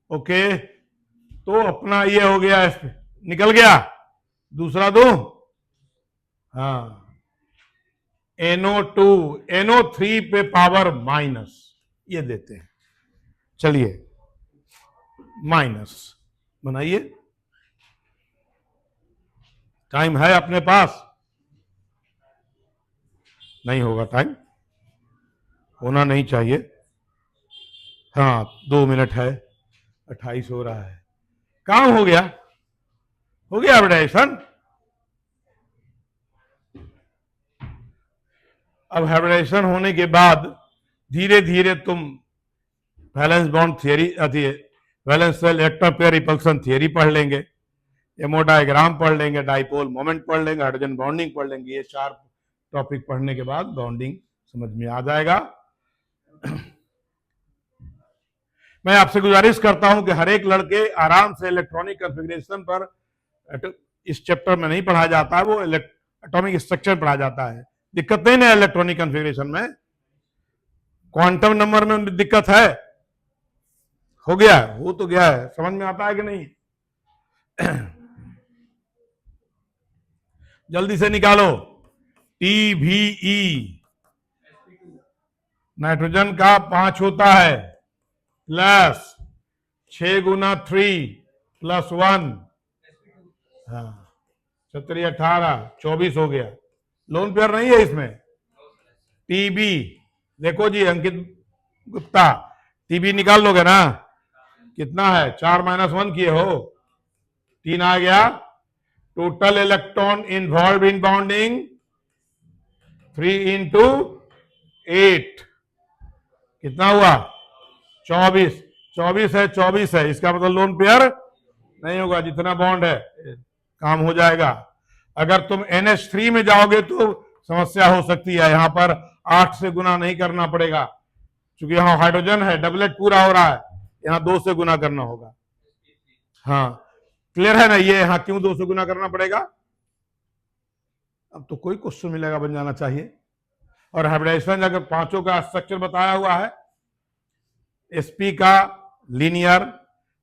Speaker 1: ओके, तो अपना ये हो गया, निकल गया। दूसरा दो, हाँ, NO2 NO3 पे पावर माइनस, ये देते हैं। चलिए माइनस बनाइए, टाइम है अपने पास? नहीं होगा टाइम, होना नहीं चाहिए। हाँ 2 मिनट है, 28 हो रहा है, काम हो गया, हो गया हाइब्रिडाइजेशन। अब हाइब्रिडाइजेशन होने के बाद धीरे धीरे तुम valence bond theory, valence shell electron pair repulsion theory पढ़ लेंगे, एमओ डायग्राम पढ़ लेंगे, डाइपोल मोमेंट पढ़ लेंगे, हाइड्रोजन बॉन्डिंग पढ़ लेंगे। ये 4 टॉपिक पढ़ने के बाद बॉन्डिंग समझ में आ जाएगा। मैं आपसे गुजारिश करता हूं कि हर एक लड़के आराम से इलेक्ट्रॉनिक कॉन्फ़िगरेशन पर, इस चैप्टर में नहीं पढ़ा जाता है, वो एटॉमिक स्ट्रक्चर पढ़ा जाता है। दिक्कत नहीं ना इलेक्ट्रॉनिक कॉन्फ़िगरेशन में, क्वांटम नंबर में दिक्कत है? हो गया, हो तो गया है, समझ में आता है कि नहीं? जल्दी से निकालो। TBE नाइट्रोजन का 5 होता है, प्लस 6 गुना 3 प्लस 1, हाँ 17 18 24 हो गया। लोन पेयर नहीं है इसमें। TB देखो जी अंकित गुप्ता, TB निकाल लोगे ना? कितना है? 4 माइनस 1 किए हो, 3 आ गया। Total electron involve in bonding 3 into 8, कितना हुआ? 24। 24 है, 24 है, इसका मतलब लोन पेयर नहीं होगा, जितना बॉन्ड है काम हो जाएगा। अगर तुम NH3 में जाओगे तो समस्या हो सकती है, यहां पर 8 से गुना नहीं करना पड़ेगा, क्योंकि यहां हाइड्रोजन है, डबलेट पूरा हो रहा है, यहां 2 से गुना करना होगा। हाँ क्लियर है ना? ये यहां क्यों 2 से गुना करना पड़ेगा? अब तो कोई क्वेश्चन मिलेगा, बन जाना चाहिए। और हाइब्रिडाइजेशन अगर पांचों का स्ट्रक्चर बताया हुआ है, sp का linear,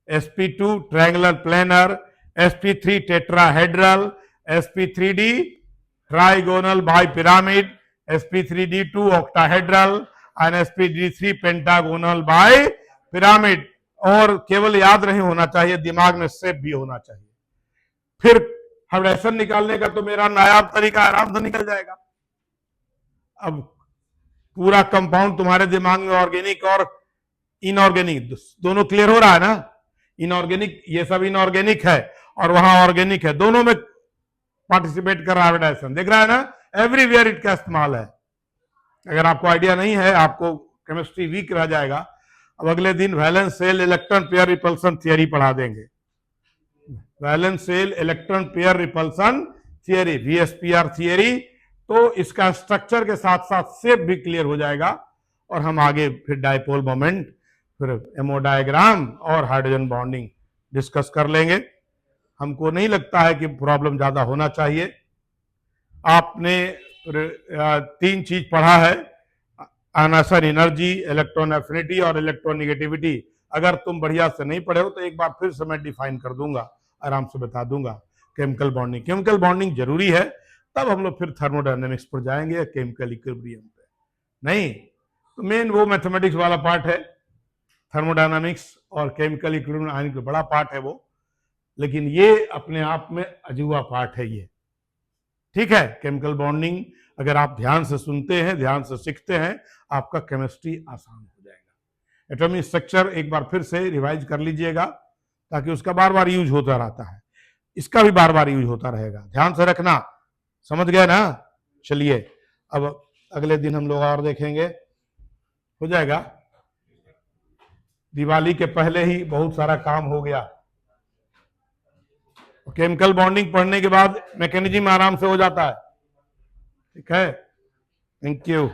Speaker 1: sp2 triangular planar, sp3 tetrahedral, sp3d trigonal by pyramid, sp3d2 octahedral and sp3 pentagonal by pyramid. और केवल याद नहीं होना चाहिए, दिमाग में शेप भी होना चाहिए। फिर हाइब्रिडाइजेशन निकालने का तो मेरा नायाब तरीका आराम से निकल जाएगा। अब पूरा कंपाउंड तुम्हारे दिमाग में ऑर्गेनिक और इनऑर्गेनिक दोनों क्लियर हो रहा है ना? इनऑर्गेनिक, ये सब इनऑर्गेनिक है और वहां ऑर्गेनिक है, दोनों में पार्टिसिपेट कर रहा है हाइब्रिडाइजेशन, देख रहा है ना? एवरीवेयर इट का इस्तेमाल है। अगर आपको आइडिया नहीं है, आपको केमिस्ट्री वीक रह जाएगा। अब अगले दिन valence shell electron pair repulsion theory पढ़ा देंगे, valence shell electron pair repulsion theory, VSPR theory. तो इसका स्ट्रक्चर के साथ साथ शेप भी क्लियर हो जाएगा और हम आगे फिर डाइपोल मोमेंट, फिर एमओ डायग्राम और हाइड्रोजन बॉन्डिंग डिस्कस कर लेंगे। हमको नहीं लगता है कि प्रॉब्लम ज्यादा होना चाहिए। आपने 3 चीज पढ़ा है, आनासन एनर्जी, इलेक्ट्रॉन एफिनिटी और इलेक्ट्रॉन नेगेटिविटी। अगर तुम बढ़िया से नहीं पढ़े हो तो एक बार फिर से मैं डिफाइन कर दूंगा, आराम से बता दूंगा। केमिकल बॉन्डिंग, केमिकल बॉन्डिंग जरूरी है, तब हम लोग फिर थर्मोडायनेमिक्स पर जाएंगे या केमिकल इक्विलिब्रियम पे। नहीं तो मेन वो मैथमेटिक्स वाला पार्ट है, थर्मोडायनामिक्स और केमिकल इक्विलिब्रियम आने का बड़ा पार्ट है वो, लेकिन ये अपने आप में अजूबा पार्ट है ये, ठीक है। केमिकल बॉन्डिंग अगर आप ध्यान से सुनते हैं, ध्यान से सीखते हैं, आपका केमिस्ट्री आसान हो जाएगा। एटॉमिक स्ट्रक्चर एक बार फिर से रिवाइज कर लीजिएगा ताकि उसका बार बार यूज होता रहता है, इसका भी बार बार यूज होता रहेगा, ध्यान से रखना, समझ गए ना? चलिए अब अगले दिन हम लोग और देखेंगे, हो जाएगा। दिवाली के पहले ही बहुत सारा काम हो गया। केमिकल बॉन्डिंग पढ़ने के बाद मैकेनिज्म आराम से हो जाता है, ठीक है। Thank you.